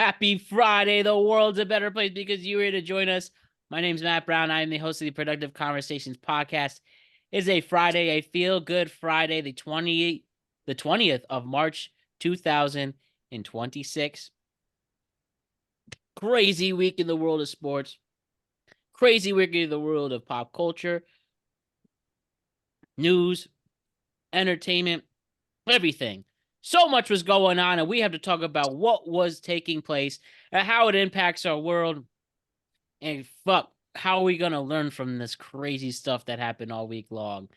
Happy Friday. The world's a better place because you're here to join us. My name's Matt Brown. I am the host of the Productive Conversations podcast. It's a Friday, a feel-good Friday, the 20th of March, 2026. Crazy week in the world of sports. Crazy week in the world of pop culture, news, entertainment, everything. So much was going on, and we have to talk about what was taking place and how it impacts our world. And how are we going to learn from this crazy stuff that happened all week long?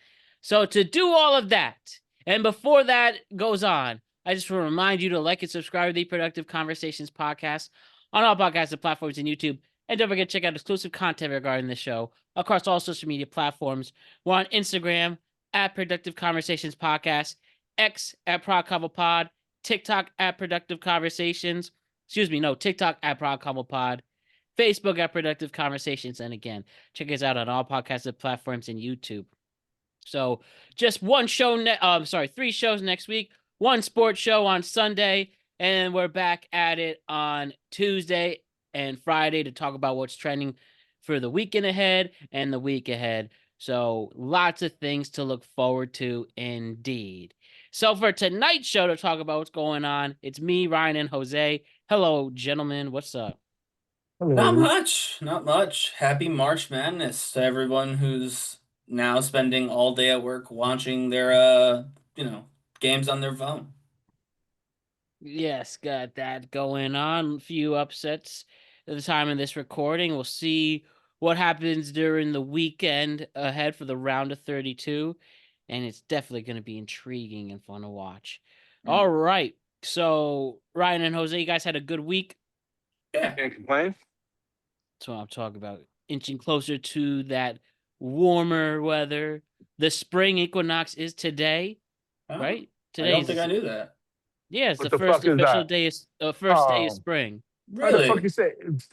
So to do all of that, and before that goes on, I just want to remind you to like and subscribe to the Productive Conversations podcast on all podcast platforms and YouTube. And don't forget to check out exclusive content regarding the show across all social media platforms. We're on Instagram at Productive Conversations Podcast, X at ProdConvoPod, TikTok at Productive Conversations. TikTok at ProdConvoPod, Facebook at Productive Conversations, and again, check us out on all podcast platforms and YouTube. So just one show, three shows next week, one sports show on Sunday, and we're back at it on Tuesday and Friday to talk about what's trending for the weekend ahead and the week ahead. So lots of things to look forward to indeed. So for tonight's show to talk about what's going on, it's me, Ryan, and Jose. Hello, gentlemen. What's up? Not much. Happy March Madness to everyone who's now spending all day at work watching their games on their phone. Yes, got that going on. A few upsets at the time of this recording. We'll see what happens during the weekend ahead for the round of 32. And it's definitely going to be intriguing and fun to watch. All right. So, Ryan and Jose, you guys had a good week. Yeah. Can't complain. That's what I'm talking about. Inching closer to that warmer weather. The spring equinox is today, right? I don't think I knew that. Yeah, it's What the the first fuck is official that? day, first day of spring. Why the fuck Really?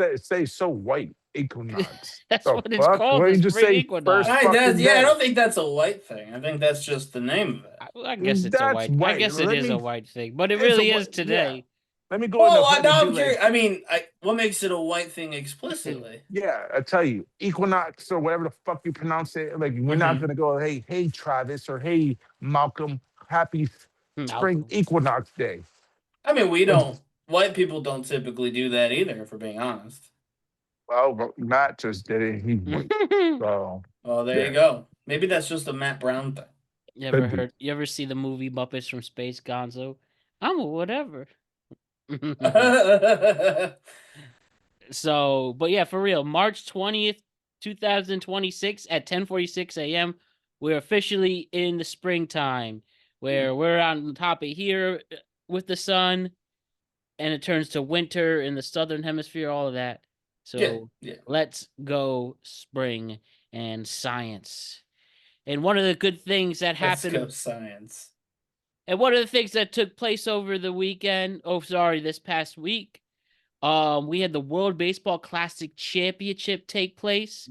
you say so white? Equinox. That's The what it's fuck? called, Why the you just spring say equinox. first fucking I day? don't think that's a white thing. I think that's just the name of it. I guess it's a That's white. I white. guess it is a white thing, but it It's a really is white. Yeah. today. Let me go in the Well, hood now and be I'm curious. like, I mean, what makes it a white thing explicitly? yeah, I tell you, equinox or whatever the fuck you pronounce it. Like, we're not gonna go, hey, Travis, or hey, Malcolm, happy spring equinox day. I mean, white people don't typically do that either, if we're being honest. Well, Matt just did it. He's white. So, Oh, there you go. Maybe that's just a Matt Brown thing. You ever see the movie Muppets from Space, Gonzo? I'm a whatever. So, but yeah, for real, March 20th, 2026 at 10:46 a.m., we're officially in the springtime where we're on top of here with the sun and it turns to winter in the southern hemisphere, all of that. So yeah. Let's go spring and science. And one of the good things that happened. Let's go science. And one of the things that took place over the weekend, this past week, we had the World Baseball Classic Championship take place.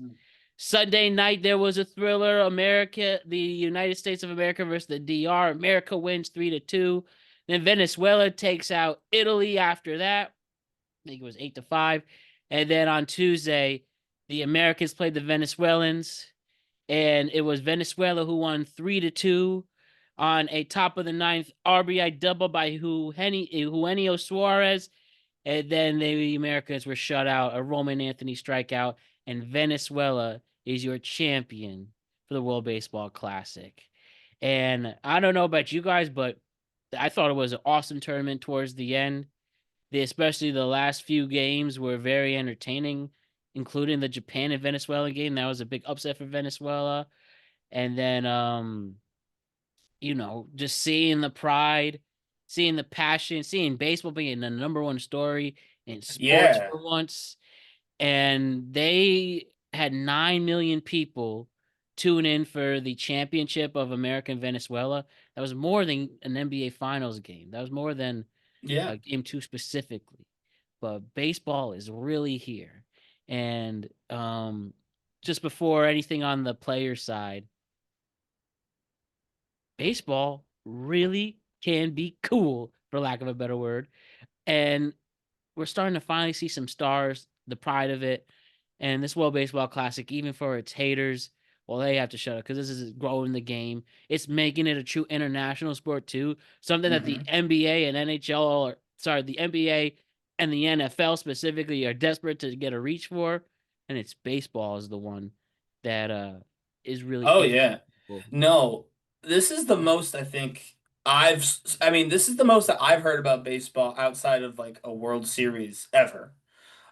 Sunday night, there was a thriller. The United States of America versus the DR. America wins 3-2. Then Venezuela takes out Italy after that. I think it was 8-5. And then on Tuesday, the Americans played the Venezuelans. And it was Venezuela who won 3-2 on a top of the ninth RBI double by Eugenio Suarez. And then the Americans were shut out, a Roman Anthony strikeout, and Venezuela is your champion for the World Baseball Classic. And I don't know about you guys, but I thought it was an awesome tournament towards the end. Especially the last few games were very entertaining, including the Japan and Venezuela game. That was a big upset for Venezuela. And then, just seeing the pride, seeing the passion, seeing baseball being the number one story in sports for once. And they had 9 million people tune in for the championship of America and Venezuela. That was more than an NBA Finals game. That was more than game 2 specifically. But baseball is really here. And just before anything on the player side, baseball really can be cool, for lack of a better word. And we're starting to finally see some stars, the pride of it, and this World Baseball Classic, even for its haters, well, they have to shut up because this is growing the game. It's making it a true international sport too, something that the NBA and NHL, or sorry, the NBA and the NFL specifically are desperate to get a reach for, and it's baseball is the one that is really Oh taking yeah. people. No, this is the most I think I mean, this is the most that I've heard about baseball outside of like a World Series ever.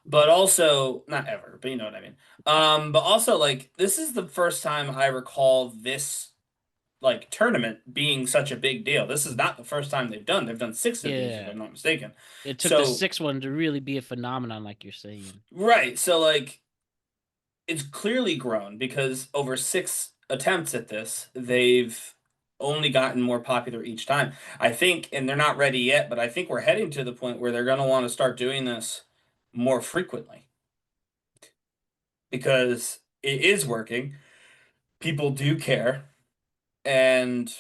But also, not ever, but you know what I mean. But also like this is the first time I recall this like tournament being such a big deal. This is not the first time they've done. They've done 6 of these if Yeah, I'm not mistaken. it took the So, sixth one to really be a phenomenon, like you're saying. right. So like it's clearly grown because over 6 attempts at this, they've only gotten more popular each time. I think, and they're not ready yet, but I think we're heading to the point where they're going to want to start doing this more frequently because it is working. People do care, and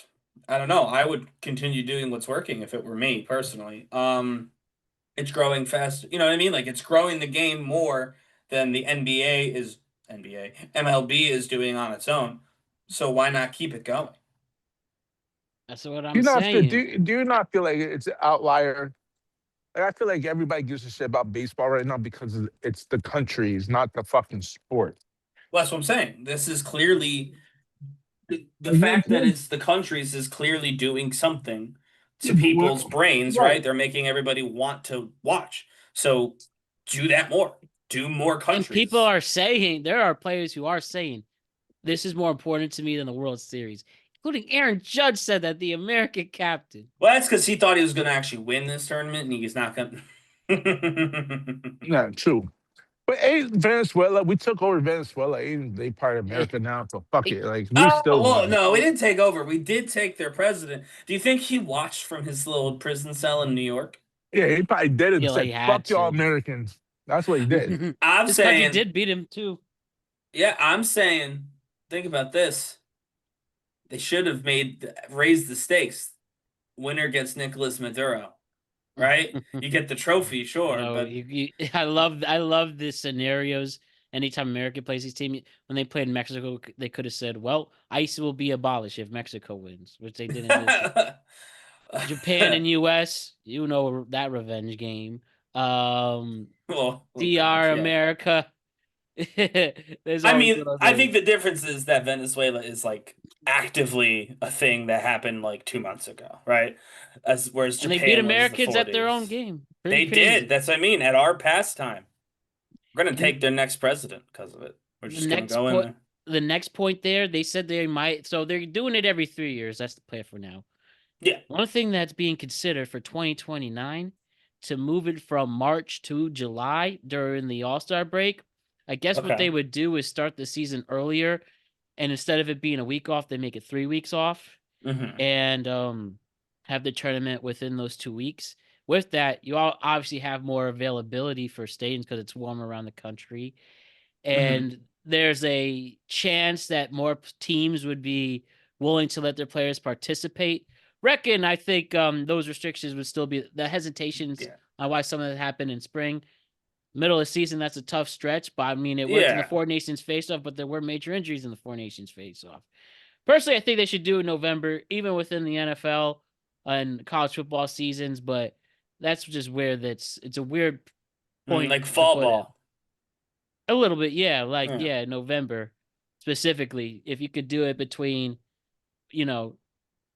I don't know, I would continue doing what's working if it were me personally. It's growing fast. You know what I mean? Like it's growing the game more than the NBA, MLB is doing on its own. So why not keep it going? That's what Do I'm you not feel saying. do you not feel like it's an outlier? Like, I feel like everybody gives a shit about baseball right now because it's the countries, not the fucking sport. Well, that's what I'm saying. This is clearly the Like, fact that it's the countries is clearly doing something yeah, to people's brains, right. right? They're making everybody want to watch. So do that more. Do more And people countries. are saying, there are players who are saying, this is more important to me than the World Series. Including Aaron Judge said that, the American captain. Well, that's because he thought he was going to actually win this tournament, and he's not going to. Yeah, true. But ain't Venezuela, we took over Venezuela. Ain't they part of Eh, America now? So fuck eh, it. Like we Oh, still well, won. no, we didn't take over. We did take their president. Do you think he watched from his little prison cell in New York? Yeah, he probably did it and feel like he said, had fuck y'all to. Americans. That's what he did. I'm This country saying, did beat him too. yeah, I'm saying, think about this. They should have raised the stakes. Winner gets Nicolas Maduro, right? You get the trophy, sure, No, but I love the scenarios. Anytime America plays these teams, when they played Mexico, they could have said, "Well, ICE will be abolished if Mexico wins," which they didn't do. Japan and U.S., you know that revenge game. well, revenge, DR yeah. America. There's I always mean, one of I those. think the difference is that Venezuela is like actively a thing that happened like 2 months ago, right? As whereas And they beat Japan was the Americans at their own 40s. game. Pretty They did. crazy. That's what I mean. At our pastime, we're gonna And take their next president because of it. We're the just gonna next go in point, there. the next point there, they said they might. So they're doing it every 3 years. That's the plan for now. Yeah. One thing that's being considered for 2029 to move it from March to July during the All-Star break. I guess what they Okay. would do is start the season earlier, and instead of it being a week off, they make it 3 weeks off, Hmm. and have the tournament within those 2 weeks. With that, you all obviously have more availability for stadiums because it's warm around the country, Hmm. and there's a chance that more teams would be willing to let their players participate. I think those restrictions would still be the hesitations Yeah. on why some of that happened in spring. Middle of the season, that's a tough stretch, but I mean, it worked in the Yeah. Four Nations face-off, but there were major injuries in the Four Nations face-off. Personally, I think they should do it in November, even within the NFL and college football seasons, but that's just where it's a weird point Like to fall put it. ball. A little bit, yeah, like Yeah. yeah, November specifically. If you could do it between, you know,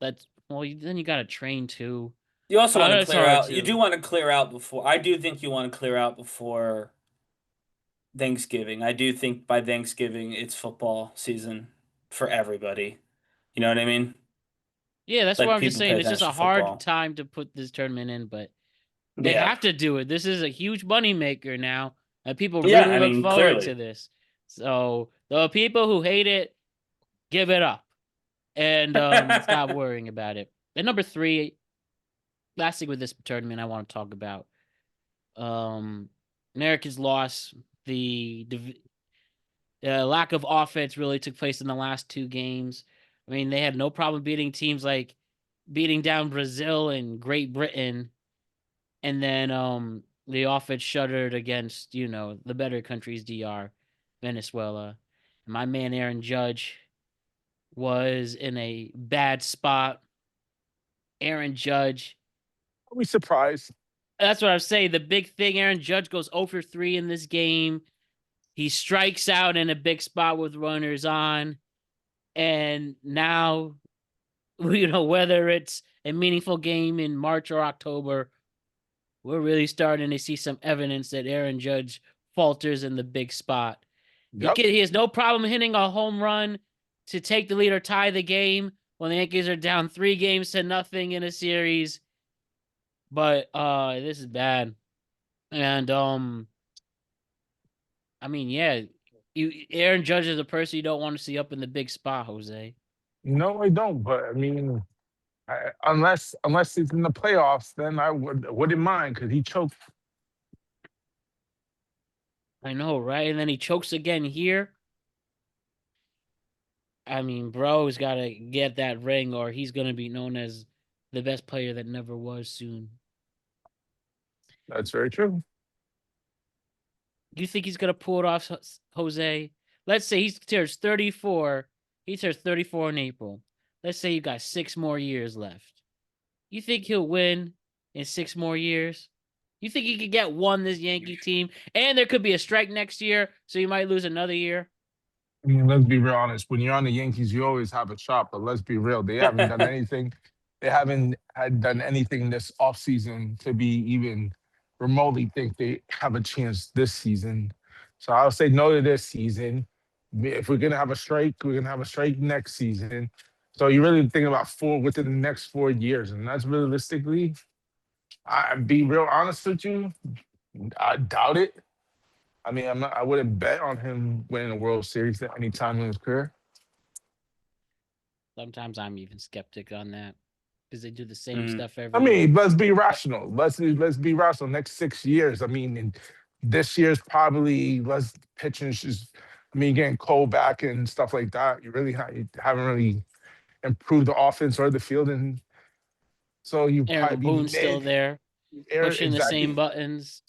that's well, then you got to train too. You also want to That's clear hard out. You do too. want to clear out before. I do think you want to clear out before Thanksgiving. I do think by Thanksgiving it's football season for everybody. You know what I mean? Yeah, that's what Like I'm just people pay saying. It's just a attention to hard football. time to put this tournament in, but they Yeah. have to do it. This is a huge money maker now, and people Yeah, really I look mean, forward to clearly. this. So the people who hate it, give it up and stop worrying about it. And number three, last thing with this tournament I want to talk about. Um, America's loss. The lack of offense really took place in the last 2 games. I mean, they had no problem beating teams like beating down Brazil and Great Britain, and then the offense shuttered against, the better countries, DR, Venezuela. My man Aaron Judge was in a bad spot. Aaron Judge. Are we surprised? That's what I'm saying. The big thing, Aaron Judge goes 0 for 3 in this game. He strikes out in a big spot with runners on. And now, whether it's a meaningful game in March or October, we're really starting to see some evidence that Aaron Judge falters in the big spot. Yep. He has no problem hitting a home run to take the lead or tie the game when the Yankees are down 3-0 in a series. But this is bad. And I mean, yeah, Aaron Judge is a person you don't want to see up in the big spot, Jose. No, I don't. But I mean, unless it's in the playoffs, then I wouldn't mind because he choked. I know, right? And then he chokes again here. I mean, bro's got to get that ring, or he's going to be known as the best player that never was soon. That's very true. Do you think he's going to pull it off, Jose? Let's say he turns 34. He turns 34 in April. Let's say you got 6 more years left. You think he'll win in 6 more years? You think he could get one this Yankee team? And there could be a strike next year, so you might lose another year. I mean, let's be real honest. When you're on the Yankees, you always have a shot. But let's be real. They haven't done anything. They haven't done anything this offseason to be even remotely think they have a chance this season. So I'll say no to this season. If we're gonna have a strike, we're gonna have a strike next season. So you're really thinking about 4 within the next 4 years, and that's realistically. I be real honest with you. I doubt it. I mean, I wouldn't bet on him winning a World Series at any time in his career. Sometimes I'm even skeptic on that because they do the same stuff every I mean, year. let's be rational. Let's be rational. Next 6 years. I mean, this year's probably less pitching. Just, I mean, getting Cole back and stuff like that. You haven't really improved the offense or the field, and so you Aaron probably be Boone's still mid. there, pushing the same Exactly. buttons.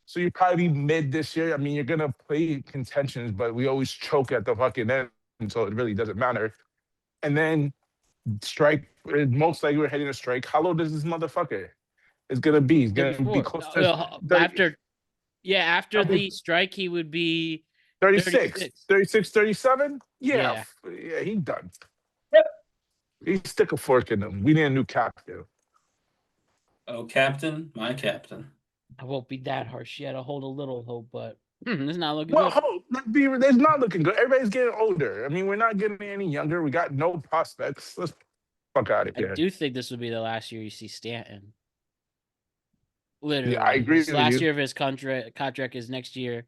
So you probably be mid this year. I mean, you're gonna play contentions, but we always choke at the fucking end, so it really doesn't matter. And then strike. Most likely we're heading to strike. How old is this motherfucker? It's gonna be. He's gonna be 34. close to 30, After the strike, he would be 36, 36, 37? Yeah. Yeah, he's done. He stick a fork in him. We need a new captain. Oh, captain, my captain. I won't be that harsh yet. I'll hold a little hope, but it's not looking Well, good. it's not looking good. Everybody's getting older. I mean, we're not getting any younger. We got no prospects. Let's fuck out of here. I do think this will be the last year you see Stanton. Literally. Yeah, I agree with last you. year of his contract is next year.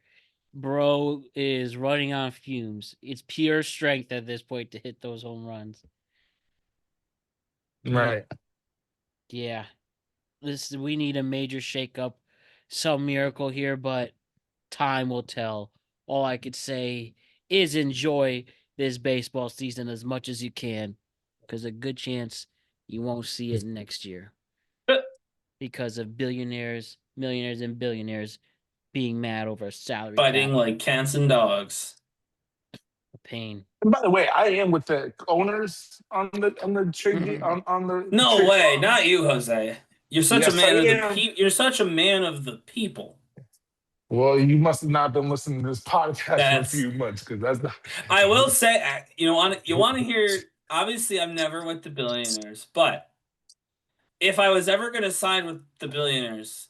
Bro is running on fumes. It's pure strength at this point to hit those home runs. Right. Yeah. We need a major shakeup, some miracle here, but time will tell. All I could say is enjoy this baseball season as much as you can, because a good chance you won't see it next year because of billionaires, millionaires, and billionaires being mad over a salary Fighting cap. like cats and dogs. A pain. And by the way, I am with the owners on the trade on the. No trade way, farm. not you, Jose. You're such Yes, a man I of the am. You're such a man of the people. Well, you must have not been listening to this podcast for a few months because that's not. I will say, you want to hear. Obviously, I'm never with the billionaires, but if I was ever going to side with the billionaires,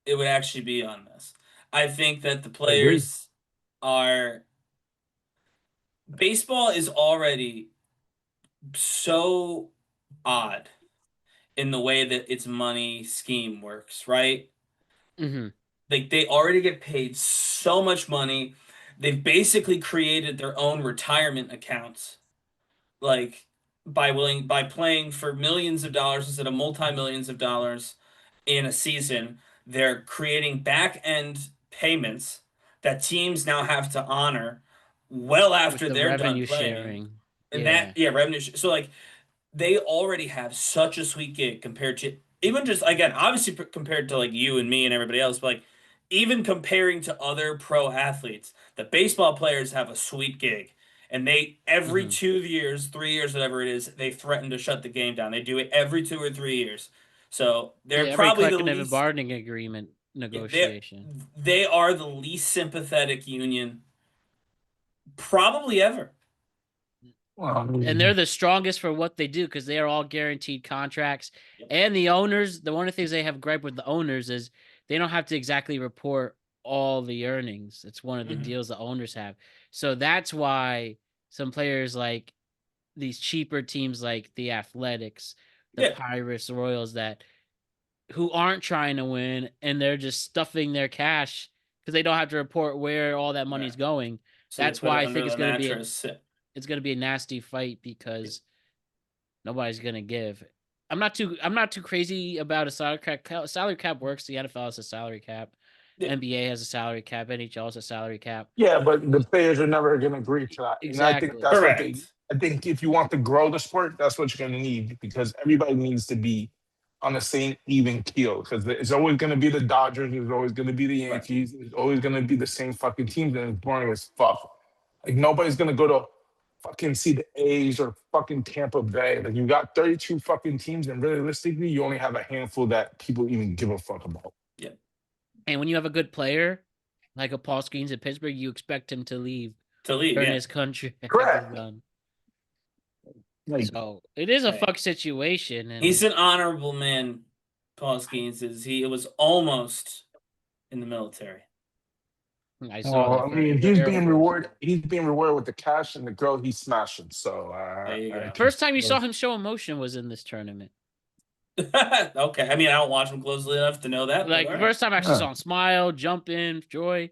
it would actually be on this. I think that the players are. Baseball is already so odd in the way that its money scheme works, right? Mm-hmm. Like they already get paid so much money. They've basically created their own retirement accounts, like by playing for millions of dollars instead of multi-millions of dollars in a season. They're creating back end payments that teams now have to honor well after the they're done revenue playing. sharing. And revenue. So like they already have such a sweet gig compared to even just again, obviously compared to like you and me and everybody else, but like even comparing to other pro athletes, the baseball players have a sweet gig. And they, every Mhm. 2 years, 3 years, whatever it is, they threaten to shut the game down. They do it every 2 or 3 years. So they're Yeah, every probably the collective least, bargaining agreement yeah, negotiation. they are the least sympathetic union probably ever. Well, I And they're mean, the strongest for what they do because they are all guaranteed contracts. Yep. And the owners, the one of the things they have gripe with the owners is they don't have to exactly report all the earnings. It's one of the Mhm. deals the owners have. So that's why some players like these cheaper teams like the Athletics, the Yeah. Pirates, the Royals that who aren't trying to win and they're just stuffing their cash because they don't have to report where all that money's Right. going. So they That's put why it I under think the mattress. it's gonna be a nasty fight because nobody's gonna give. I'm not too crazy about a salary cap. Salary cap works. The NFL has a salary cap. Yeah. NBA has a salary cap. NHL has a salary cap. yeah, but the players are never going to agree to that. And I think Exactly. that's what they, Correct. I think if you want to grow the sport, that's what you're going to need because everybody needs to be on the same even keel because it's always going to be the Dodgers, it's always going to be the Right. Yankees, it's always going to be the same fucking teams and it's boring as fuck. Like nobody's going to go to fucking see the A's or fucking Tampa Bay. Like you got 32 fucking teams and realistically you only have a handful that people even give a fuck about. Yeah. And when you have a good player like a Paul Skeens in Pittsburgh, you expect him to leave To leave, during yeah. his contract is Correct. done. Like, So it is a Hey. fuck situation, He's and an honorable man, Paul Skeens is. He was almost in the military. I saw well, that I for mean, the he's Air being Force. rewarded. He's being rewarded with the cash and the girl he's smashing. So There you I go. can. First time you saw him show emotion was in this tournament. Okay. I mean, I don't watch him closely enough to know that, but Like all the right. first time I actually Yeah. saw him smile, jump in, joy.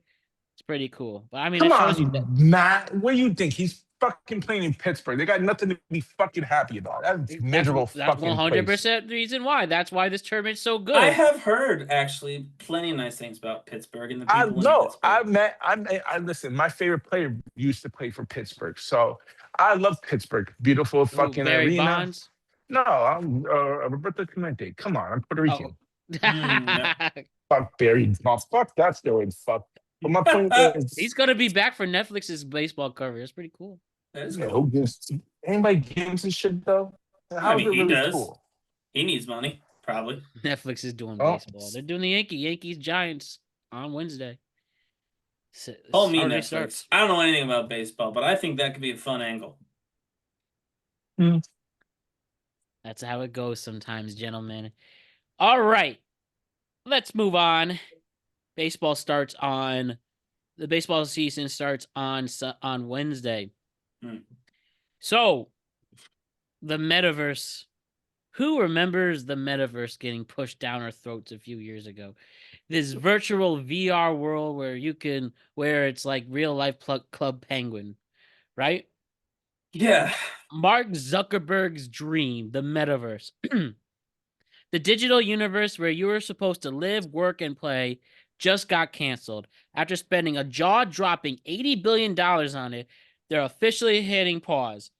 It's pretty cool. But I mean, Come it shows you that on, Matt. What do you think? He's fucking playing in Pittsburgh. They got nothing to be fucking happy about. That's that's miserable that's fucking place. 100% the reason why. That's why this tournament's so I good. have heard actually plenty of nice things about Pittsburgh and the I people in no, Pittsburgh. I listen. My favorite player used to play for Pittsburgh, so I love Pittsburgh. Beautiful Ooh, fucking Barry arena. Bonds. No, I'm Roberto Clemente. Come on, I'm Puerto Oh. Rican. Yep. Fuck Barry Bonds. Fuck that steroid. Fuck. But my point is, He's gonna be back for Netflix's baseball cover. That's pretty cool. That is yeah, cool. who gives anybody gives a shit though? I How is mean, it he really does. cool? He needs money, probably. Netflix is doing Oh, baseball. They're doing the Yankees Giants on Wednesday. Call me Already Netflix. starts. I don't know anything about baseball, but I think that could be a fun angle. That's how it goes sometimes, gentlemen. All right, let's move on. The baseball season starts on Wednesday. Hmm. So, the metaverse. Who remembers the metaverse getting pushed down our throats a few years ago? This virtual VR world where it's like real life Club Penguin, right? Yeah. Mark Zuckerberg's dream, the metaverse. The digital universe where you were supposed to live, work, and play just got canceled. After spending a jaw-dropping $80 billion on it, they're officially hitting pause.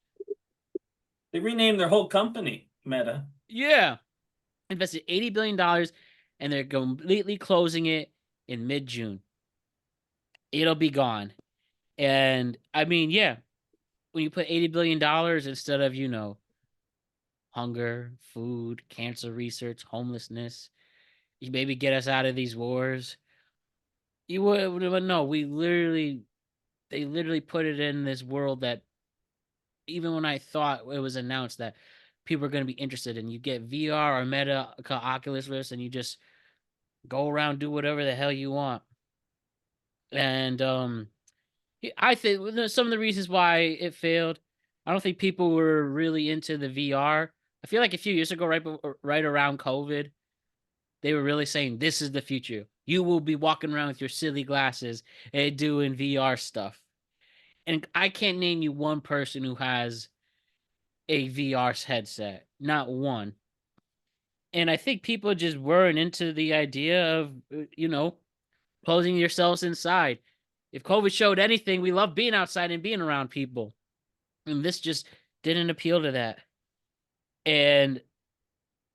They renamed their whole company Meta. Yeah. Invested $80 billion, and they're completely closing it in mid-June. It'll be gone. And, I mean, yeah, when you put $80 billion instead of, hunger, food, cancer research, homelessness, you maybe get us out of these wars. You would no. They literally put it in this world that even when I thought it was announced that people are going to be interested in, you get VR or Meta Oculus Rift, and you just go around do whatever the hell you want. And I think some of the reasons why it failed, I don't think people were really into the VR. I feel like a few years ago, right around COVID, they were really saying this is the future. You will be walking around with your silly glasses and doing VR stuff. And I can't name you one person who has a VR headset. Not one. And I think people just weren't into the idea of, closing yourselves inside. If COVID showed anything, we love being outside and being around people. And this just didn't appeal to that. And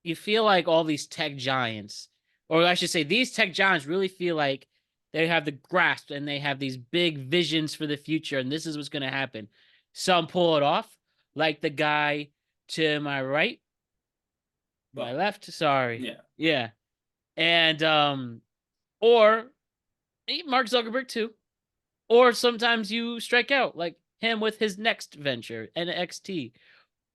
you feel like all these tech giants, or I should say, these tech giants really feel like they have the grasp and they have these big visions for the future, and this is what's going to happen. Some pull it off, like the guy to my right, my left. Sorry, yeah, and or Mark Zuckerberg too, or sometimes you strike out, like him with his next venture, NXT,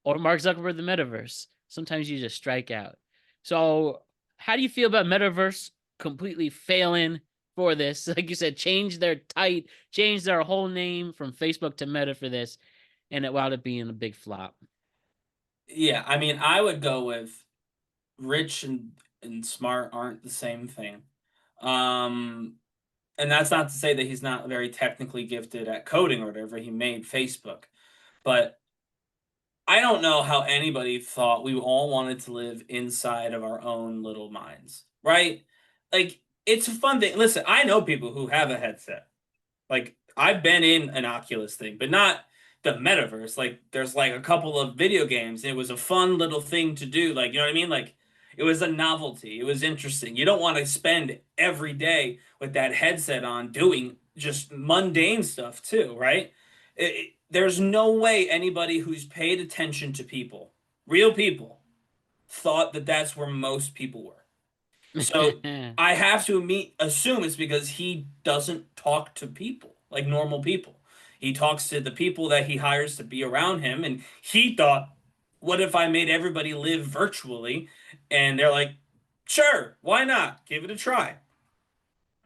or Mark Zuckerberg the Metaverse. Sometimes you just strike out. So, how do you feel about Metaverse completely failing for this? Like you said, change their whole name from Facebook to Meta for this, and it wound up being a big flop. Yeah, I mean, I would go with rich and smart aren't the same thing. Um, and that's not to say that he's not very technically gifted at coding or whatever. He made Facebook, but I don't know how anybody thought we all wanted to live inside of our own little minds, right? Like, it's a fun thing. Listen, I know people who have a headset. Like, I've been in an Oculus thing, but not the metaverse. Like, there's like a couple of video games. And it was a fun little thing to do. Like, you know what I mean? Like, it was a novelty. It was interesting. You don't want to spend every day with that headset on doing just mundane stuff too, right? There's no way anybody who's paid attention to people, real people, thought that that's where most people were. So I have to assume it's because he doesn't talk to people like normal people. He talks to the people that he hires to be around him, and he thought, "What if I made everybody live virtually?" And they're like, "Sure, why not? Give it a try."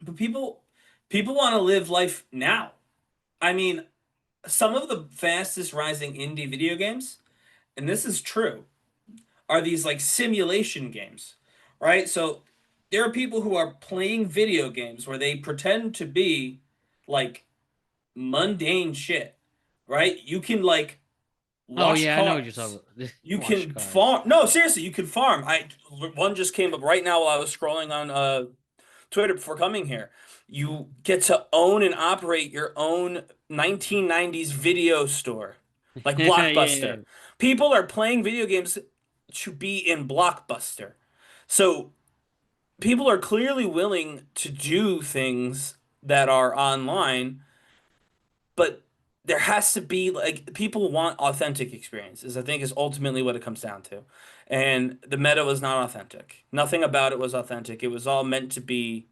But people want to live life now. I mean, some of the fastest rising indie video games, and this is true, are these like simulation games, right? So there are people who are playing video games where they pretend to be like mundane shit, right? You can like Oh wash yeah, I know what you're talking cars. about. You Wash can cars. farm. No, seriously, you can farm. One just came up right now while I was scrolling on Twitter before coming here. You get to own and operate your own 1990s video store, like Yeah. Blockbuster. People are playing video games to be in Blockbuster. So people are clearly willing to do things that are online, but there has to be like people want authentic experiences, I think is ultimately what it comes down to. And the meta was not authentic. Nothing about it was authentic. It was all meant to be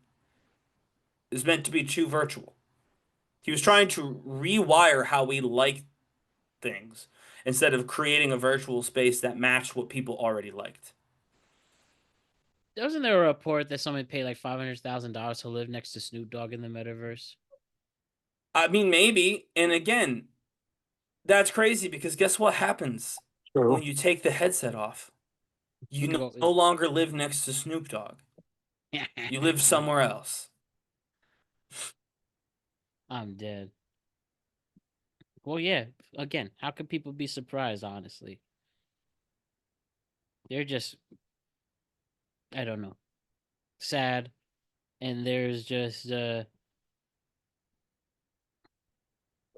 is meant to be too virtual. He was trying to rewire how we like things instead of creating a virtual space that matched what people already liked. Wasn't there a report that someone paid like $500,000 to live next to Snoop Dogg in the metaverse? I mean, maybe. And again, that's crazy because guess what happens when True. you take the headset off? You Well, no longer live next to Snoop Dogg. You live somewhere else. I'm dead. Well, yeah. Again, how can people be surprised? Honestly, they're just, I don't know, sad, and there's just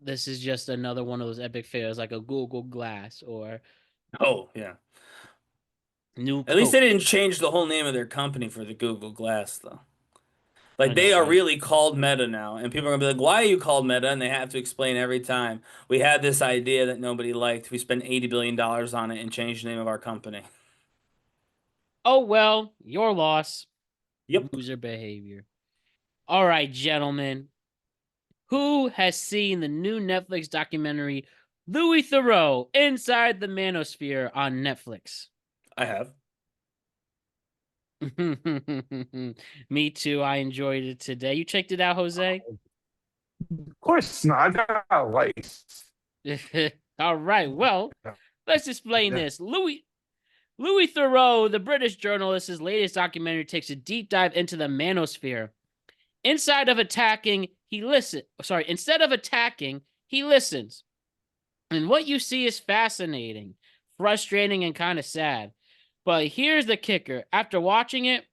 this is just another one of those epic fails, like a Google Glass or Oh, yeah. new At least they Coke. didn't change the whole name of their company for the Google Glass, though. I Like know, they are right? really called Meta now, and people are gonna be like, "Why are you called Meta?" And they have to explain every time. We had this idea that nobody liked. We spent $80 billion on it and changed the name of our company. Oh well, your loss. Yep, Loser behavior. All right, gentlemen. Who has seen the new Netflix documentary Louis Theroux Inside the Manosphere on Netflix? I have. Me too. I enjoyed it today. You checked it out, Jose? Of course not. I got life. All right. Well, let's explain this. Louis Theroux, the British journalist, his latest documentary takes a deep dive into the manosphere. Instead of attacking, he listens. And what you see is fascinating, frustrating, and kind of sad. But here's the kicker. After watching it,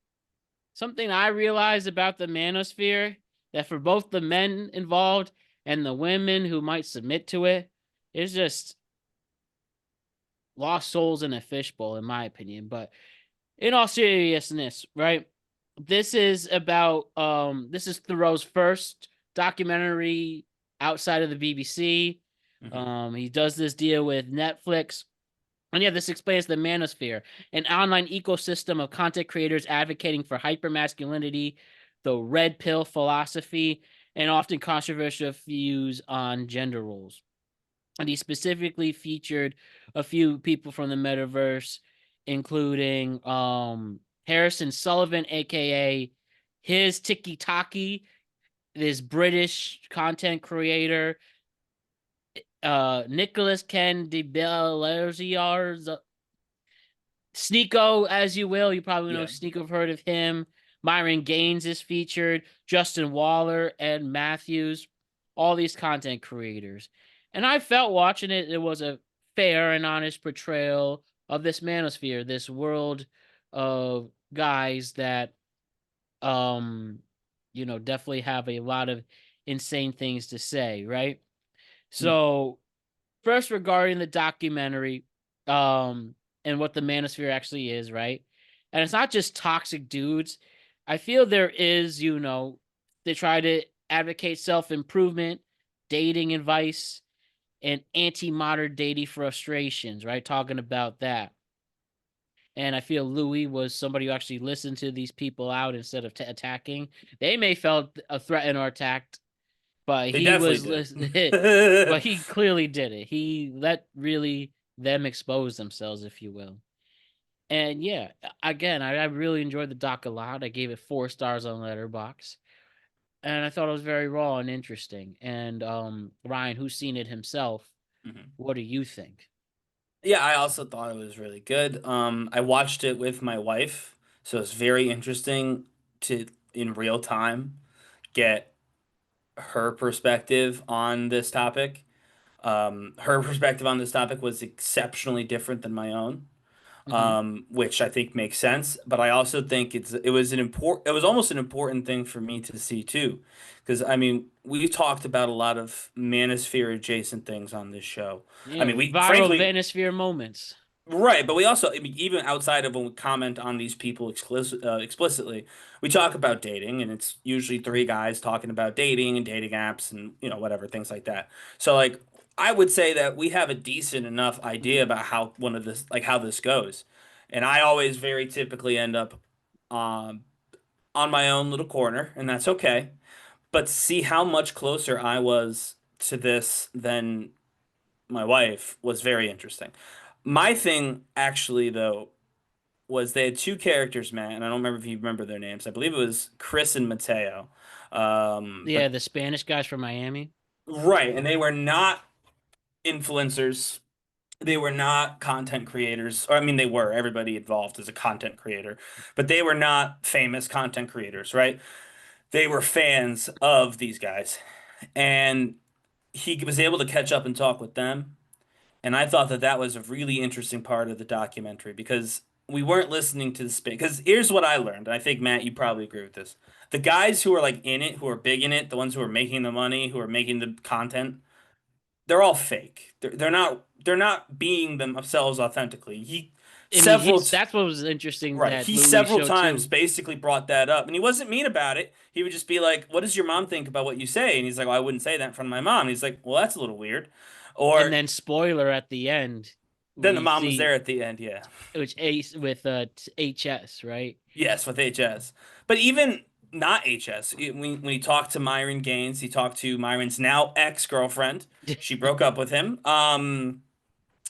something I realized about the manosphere, that for both the men involved and the women who might submit to it, it's just lost souls in a fishbowl, in my opinion. But in all seriousness, right? This is about this is Theroux's first documentary outside of the BBC. Hmm. He does this deal with Netflix. And yeah, this explains the Manosphere, an online ecosystem of content creators advocating for hypermasculinity, the red pill philosophy, and often controversial views on gender roles. And he specifically featured a few people from the metaverse, including Harrison Sullivan, aka his Tiki Taki, this British content creator, Nicholas Ken de Belaziar's Sneeko, as you will. You probably know Yeah. Sneeko, have heard of him. Myron Gaines is featured, Justin Waller, Ed Matthews, all these content creators. And I felt watching it, it was a fair and honest portrayal of this manosphere, this world of guys that, um, definitely have a lot of insane things to say, right? Mm. So first regarding the documentary, and what the manosphere actually is, right? And it's not just toxic dudes. I feel there is, they try to advocate self-improvement, dating advice, and anti-modern dating frustrations, right? Talking about that. And I feel Louis was somebody who actually listened to these people out instead of attacking. They may felt a threat or attacked, but They he definitely was did. listening. But he clearly did it. He let really them expose themselves, if you will. And yeah, again, I really enjoyed the doc a lot. I gave it 4 stars on Letterbox, and I thought it was very raw and interesting. And Ryan, who's seen it himself, Mhm. what do you think? Yeah, I also thought it was really good. I watched it with my wife, so it's very interesting to in real time get her perspective on this topic. Her perspective on this topic was exceptionally different than my own, Hmm. which I think makes sense. But I also think it was almost an important thing for me to see too, because I mean we talked about a lot of manosphere adjacent things on this show. I Yeah, mean we viral frankly Vanosphere moments. right, but we also, I mean, even outside of when we comment on these people explicitly, we talk about dating, and it's usually three guys talking about dating and dating apps and whatever things like that. So like, I would say that we have a decent enough idea about how one of this like how this goes, and I always very typically end up um, on my own little corner, and that's okay. But to see how much closer I was to this than my wife was very interesting. My thing, actually, though, was they had two characters, Matt, and I don't remember if you remember their names. I believe it was Chris and Mateo. Yeah, But the Spanish guys from Miami. right, and they were not influencers. They were not content creators. Or I mean, they were. Everybody involved is a content creator, but they were not famous content creators, right? They were fans of these guys, and he was able to catch up and talk with them. And I thought that that was a really interesting part of the documentary because we weren't listening to the space. Because here's what I learned. I think, Matt, you probably agree with this. The guys who are like in it, who are big in it, the ones who are making the money, who are making the content, they're all fake. They're not being themselves authentically. I mean, Several t that's what was interesting Right. that He Louis several showed times too. basically brought that up, and he wasn't mean about it. He would just be like, "What does your mom think about what you say?" And he's like, "Well, I wouldn't say that in front of my mom." And he's like, "Well, that's a little weird." And Or then spoiler at the end, then the we mom was see there at the end, yeah. which Ace with HS, right? Yes, with HS. But even not HS, when he talked to Myron Gaines, he talked to Myron's now ex-girlfriend. She broke up with him.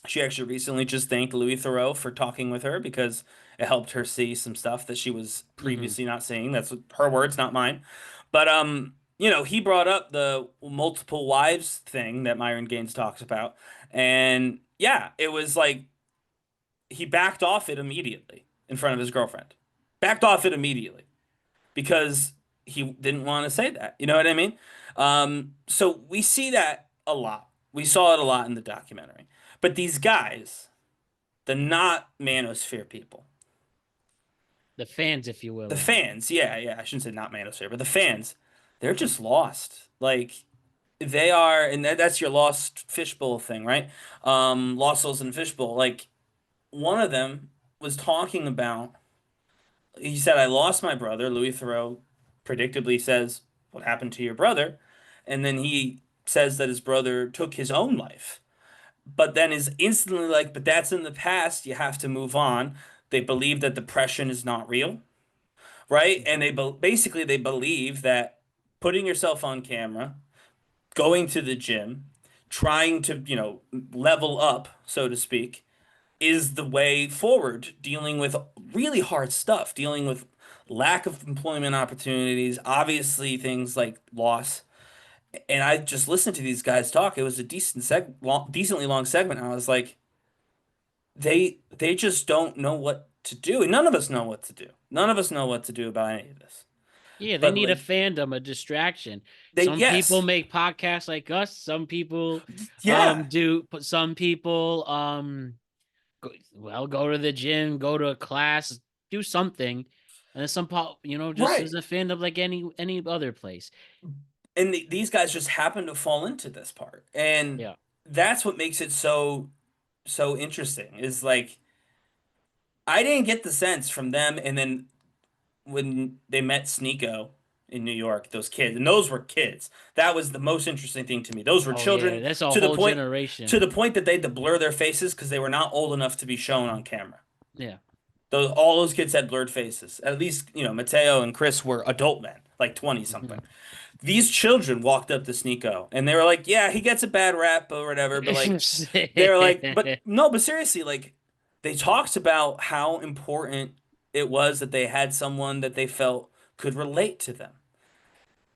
She actually recently just thanked Louis Theroux for talking with her because it helped her see some stuff that she was Hmm. previously not seeing. That's her words, not mine. But he brought up the multiple wives thing that Myron Gaines talks about. And yeah, it was like he backed off it immediately in front of his girlfriend. Backed off it immediately because he didn't want to say that. You know what I mean? So we see that a lot. We saw it a lot in the documentary. But these guys, the not Manosphere people, The fans, if you the will, of it. fans, yeah, yeah, I shouldn't say not Manosphere, but the fans, they're just lost. Like they are, and that's your lost fishbowl thing, right? Lost souls in a fishbowl. Like one of them was talking about he said, I lost my brother. Louis Theroux predictably says, what happened to your brother? And then he says that his brother took his own life, but then is instantly like, but that's in the past. You have to move on. They believe that depression is not real, right? And basically they believe that putting yourself on camera, going to the gym, trying to, level up, so to speak, is the way forward, dealing with really hard stuff, dealing with lack of employment opportunities, obviously things like loss. And I just listened to these guys talk. It was a decently long segment. And I was like, they just don't know what to do. And none of us know what to do. None of us know what to do about any of this. Yeah, they But need a like fandom, a distraction. they Some people yes. make podcasts like us. Some people Yeah. do, but some people go to the gym, go to a class, do something. And then just Right. as a fandom like any other place. And these guys just happen to fall into this part. And Yeah. that's what makes it so interesting is like I didn't get the sense from them and then when they met Sneeko in New York, those kids, and those were kids. That was the most interesting thing to me. Those were Oh yeah, children that's a to the whole point generation. to the point that they had to blur their faces because they were not old enough to be shown on camera. Yeah. All those kids had blurred faces. At least, Mateo and Chris were adult men, like 20 something. These children walked up to Sneeko and they were like, yeah, he gets a bad rap or whatever, but like they're like, but no, but seriously, like they talked about how important it was that they had someone that they felt could relate to them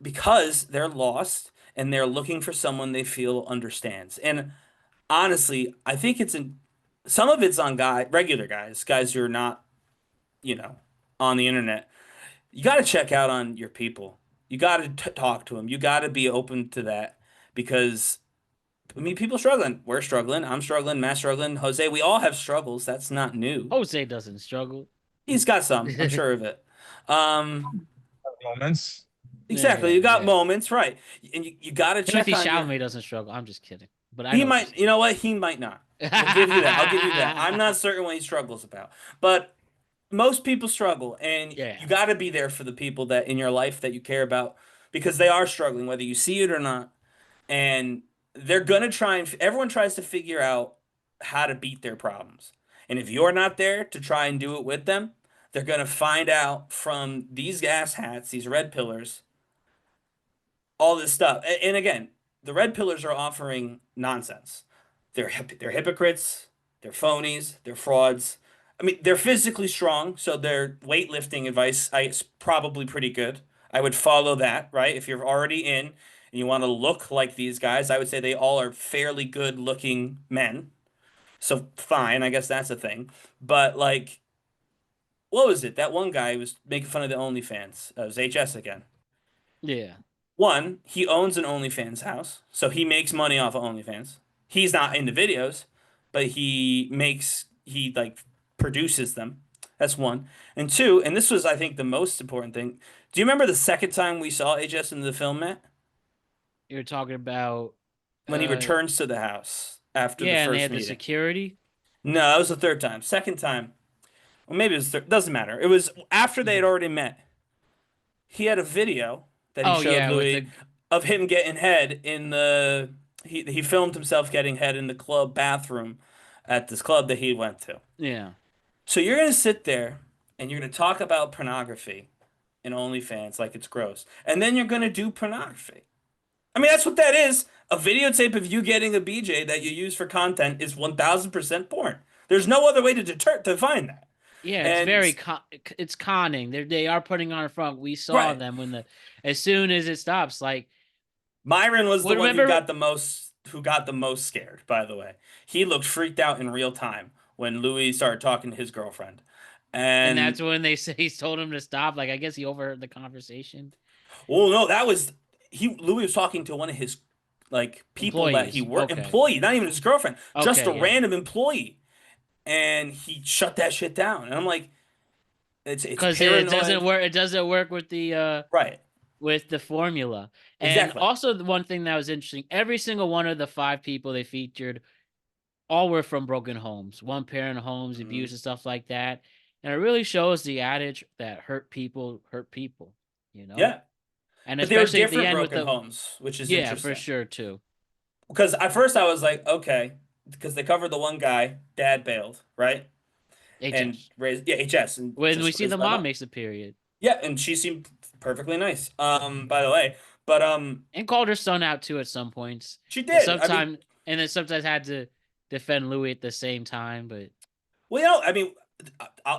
because they're lost and they're looking for someone they feel understands. And honestly, I think some of it's on regular guys who are not, you know, on the internet. You got to check out on your people. You got to talk to them. You got to be open to that because I mean, people struggling. We're struggling. I'm struggling. Matt's struggling. Jose, we all have struggles. That's not new. Jose doesn't struggle. He's got some. I'm sure of it. Um, Moments. exactly. You got Yeah. moments, right? And you got to check Timothy on your. Chalamet doesn't struggle. I'm just kidding. But I He know what might. You know what? He might not. you're We'll give you that. I'll give you that. I'm not saying. certain what he struggles about, but most people struggle, and Yeah. you got to be there for the people that in your life that you care about because they are struggling, whether you see it or not. And they're gonna try and everyone tries to figure out how to beat their problems. And if you're not there to try and do it with them, they're gonna find out from these gas hats, these red pillars, all this stuff. And again, the red pillars are offering nonsense. They're hypocrites, they're phonies, they're frauds. I mean, they're physically strong, so their weightlifting advice is probably pretty good. I would follow that, right? If you're already in and you want to look like these guys, I would say they all are fairly good looking men. So fine, I guess that's a thing. But like, what was it? That one guy was making fun of the OnlyFans. It was HS again. Yeah. One, he owns an OnlyFans house, so he makes money off of OnlyFans. He's not in the videos, but he like produces them. That's one. And two, and this was I think the most important thing. Do you remember the second time we saw HS in the film, Matt? You're talking about When he uh returns to the house after the yeah, and they first had the meeting. security. No, that was the third time. Second time, well maybe it was third, doesn't matter. It was after they had already met. He had a video that he Oh showed yeah, with Louis the of him getting head in the he filmed himself getting head in the club bathroom at this club that he went to. yeah. So you're gonna sit there and you're gonna talk about pornography in OnlyFans like it's gross, and then you're gonna do pornography. I mean, that's what that is. A videotape of you getting a BJ that you use for content is 1000% porn. There's no other way to define that. Yeah, it's And very it's conning. They are putting on a front. We saw right, them as soon as it stops. Like, Myron was the well, one who remember, got the most scared, by the way. He looked freaked out in real time when Louis started talking to his girlfriend. and that's And when they say he told him to stop. Like, I guess he overheard the conversation. well, no, that was Louis was talking to one of his like people that he Employees. worked Okay. employee, not even his girlfriend, just a Okay. Yeah. random employee. And he shut that shit down. And I'm like, it's Because it doesn't paranoid. work. It doesn't work Right. with the formula. And Exactly. also the one thing that was interesting, every single one of the 5 people they featured all were from broken homes, one parent homes, Mhm. abuse and stuff like that. And it really shows the adage that hurt people hurt people, you know? Yeah, And but they were especially at the different end with broken the homes, which is yeah, for interesting. sure too. Because at first I was like, okay, because they covered the one guy, dad bailed, right? And HS. raised, yeah, HS, and When we just see the raised by mom mom. makes a period. Yeah, and she seemed perfectly nice. By the way, but And called her son out too at some points. she And did. I mean, sometimes and then sometimes had to defend Louis at the same time, but well, I mean,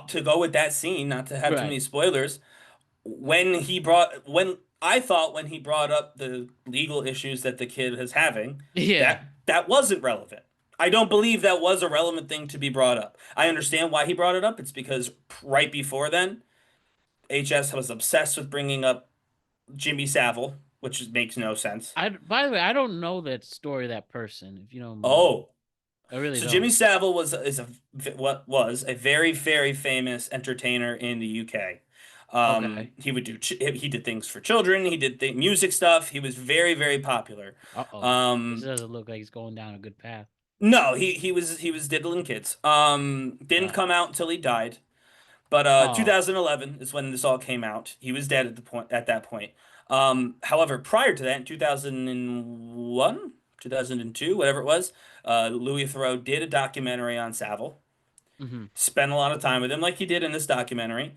to go with that scene, not to have too right. many spoilers, when he brought up the legal issues that the kid is having, Yeah. that wasn't relevant. I don't believe that was a relevant thing to be brought up. I understand why he brought it up. It's because right before then, HS was obsessed with bringing up Jimmy Savile, which makes no sense. I by the way, I don't know that story of that person, if you don't mind. Oh, I really so Jimmy don't. Savile what was a very very famous entertainer in the UK. Okay. He did things for children. He did music stuff. He was very very popular. Uh-oh. This Um, doesn't look like he's going down a good path. no, he was diddling kids. Didn't Uh, come out until he died. But oh. 2011 is when this all came out. He was dead at that point. However, prior to that, in 2001, 2002, whatever it was, Louis Theroux did a documentary on Savile. Hmm. Spent a lot of time with him, like he did in this documentary.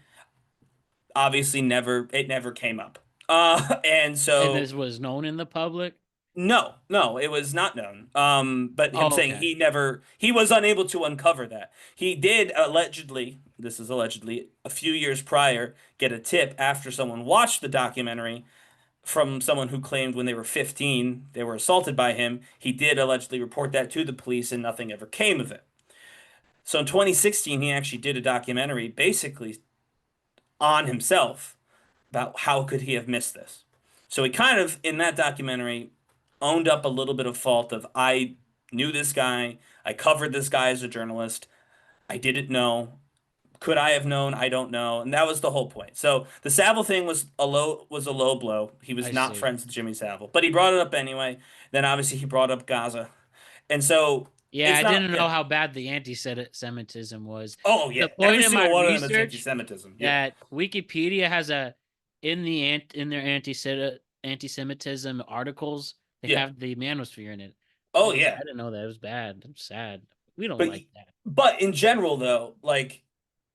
Obviously, it never came up. And And so this was known in the public? no, no, it was not known. But him Oh, saying okay. he was unable to uncover that. He did allegedly, this is allegedly, a few years prior, get a tip after someone watched the documentary from someone who claimed when they were 15 they were assaulted by him. He did allegedly report that to the police and nothing ever came of it. So in 2016, he actually did a documentary basically on himself about how could he have missed this. So he kind of in that documentary owned up a little bit of fault of I knew this guy, I covered this guy as a journalist, I didn't know. Could I have known? I don't know. And that was the whole point. So the Savile thing was a low blow. He was I not see. friends with Jimmy Savile, but he brought it up anyway. Then obviously he brought up Gaza. And so Yeah, it's I not didn't know yeah. how bad the anti-Semitism was. Oh yeah. The point Every in my single one of them is research anti-Semitism. Yeah. that Wikipedia has a in their anti-Semitism articles, they Yeah. have the Manosphere in it. Oh yeah. I didn't know that. It was bad. I'm sad. We don't But like that. but in general though, like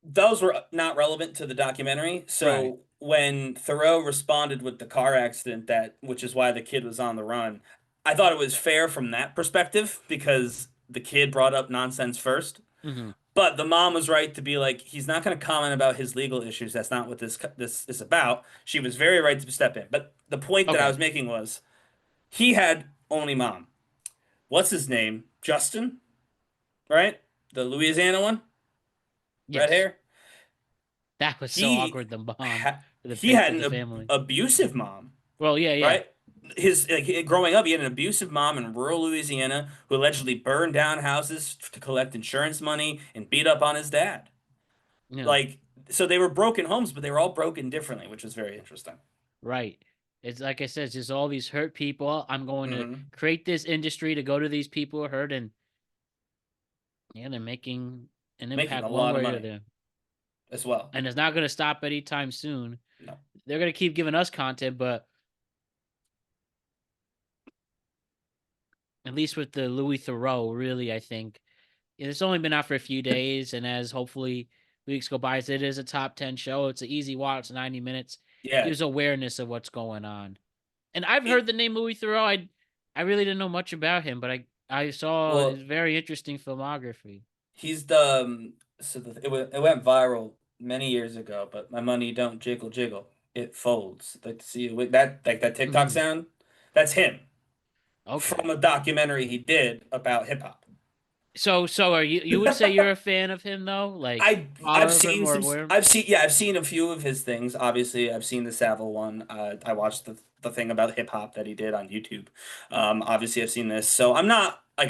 those were not relevant to the documentary. Right. So when Thoreau responded with the car accident which is why the kid was on the run, I thought it was fair from that perspective because the kid brought up nonsense first. Hmm. But the mom was right to be like, he's not going to comment about his legal issues. That's not what this is about. She was very right to step in. But the point that I Okay. was making was he had only mom. What's his name? Justin, right? The Louisiana one, red Yes. hair. That was so He awkward, the mom ha for he had for an the family. abusive mom, Well, yeah, yeah. right? Growing up, he had an abusive mom in rural Louisiana who allegedly burned down houses to collect insurance money and beat up on his dad. Yeah. Like, so they were broken homes, but they were all broken differently, which was very interesting. Right. It's like I said, it's just all these hurt people. I'm going to Hmm. create this industry to go to these people who are hurt, and yeah, they're making an Making a impact one lot of way or money the other. as well. And it's not going to stop anytime soon. No, They're going to keep giving us content, but at least with the Louis Theroux, really, I think it's only been out for a few days, and as hopefully weeks go by, as it is a top 10 show, it's an easy watch, 90 minutes, yeah, gives awareness of what's going on. And I've it, heard the name Louis Theroux. I really didn't know much about him, but I saw his well, very interesting filmography. he's the it went viral many years ago, but my money don't jiggle jiggle, it folds. Like to see it with that like that TikTok Mhm. sound. That's him from Okay. a documentary he did about hip hop. So are you would say you're a fan of him though? Like I've follow him seen or some aware? I've seen a few of his things. Obviously, I've seen the Savile one. I watched the thing about hip hop that he did on YouTube. Obviously, I've seen this. So I'm not like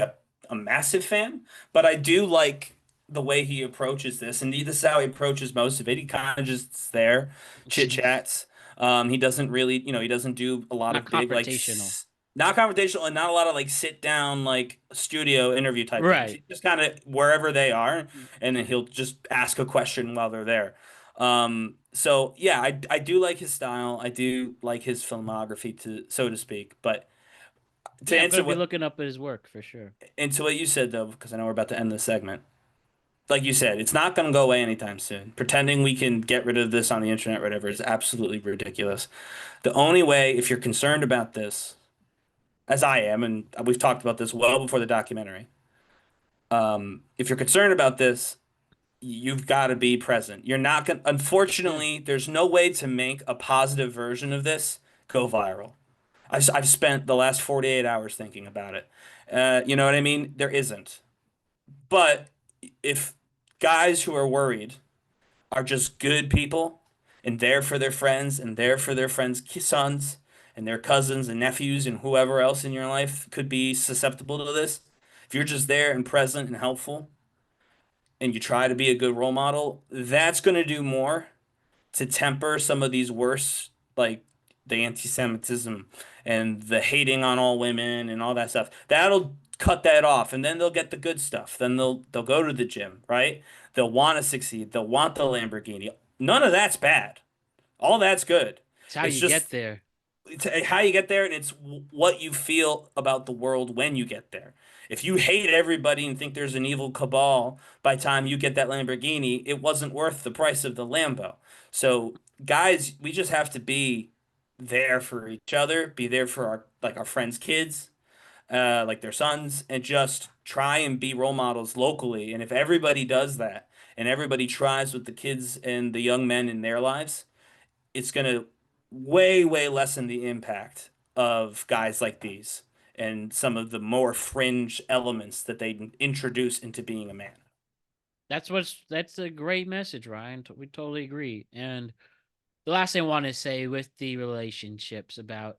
a massive fan, but I do like the way he approaches this, and this is how he approaches most of it. He kind of just there, chit chats. He doesn't really, he doesn't do a lot Not of big like confrontational. Not confrontational and not a lot of like sit down like studio interview type things. Right. He's just kind of wherever they are, and then he'll just ask a question while they're there. So yeah, I do like his style. I do like his filmography to so to speak. But to Yeah, I'm answer gonna be what looking up his work for sure. into what you said though, because I know we're about to end this segment. Like you said, it's not going to go away anytime soon. Pretending we can get rid of this on the internet or whatever is absolutely ridiculous. The only way, if you're concerned about this, as I am, and we've talked about this well before the documentary, if you're concerned about this, you've got to be present. You're not going to, Yeah. unfortunately, there's no way to make a positive version of this go viral. I've spent the last 48 hours thinking about it. You know what I mean? There isn't. But if guys who are worried are just good people and there for their friends and there for their friends' sons and their cousins and nephews and whoever else in your life could be susceptible to this. If you're just there and present and helpful and you try to be a good role model, that's going to do more to temper some of these worse, like the anti-Semitism and the hating on all women and all that stuff. That'll cut that off, and then they'll get the good stuff. Then they'll go to the gym, right? They'll want to succeed. They'll want the Lamborghini. None of that's bad. All that's good. It's how It's you get just there. it's how you get there, and it's what you feel about the world when you get there. If you hate everybody and think there's an evil cabal by the time you get that Lamborghini, it wasn't worth the price of the Lambo. So, guys, we just have to be there for each other, be there for our friends' kids, like their sons, and just try and be role models locally. And if everybody does that, and everybody tries with the kids and the young men in their lives, it's going to way lessen the impact of guys like these and some of the more fringe elements that they introduce into being a man. That's a great message, Ryan. We totally agree. And the last thing I want to say with the relationships about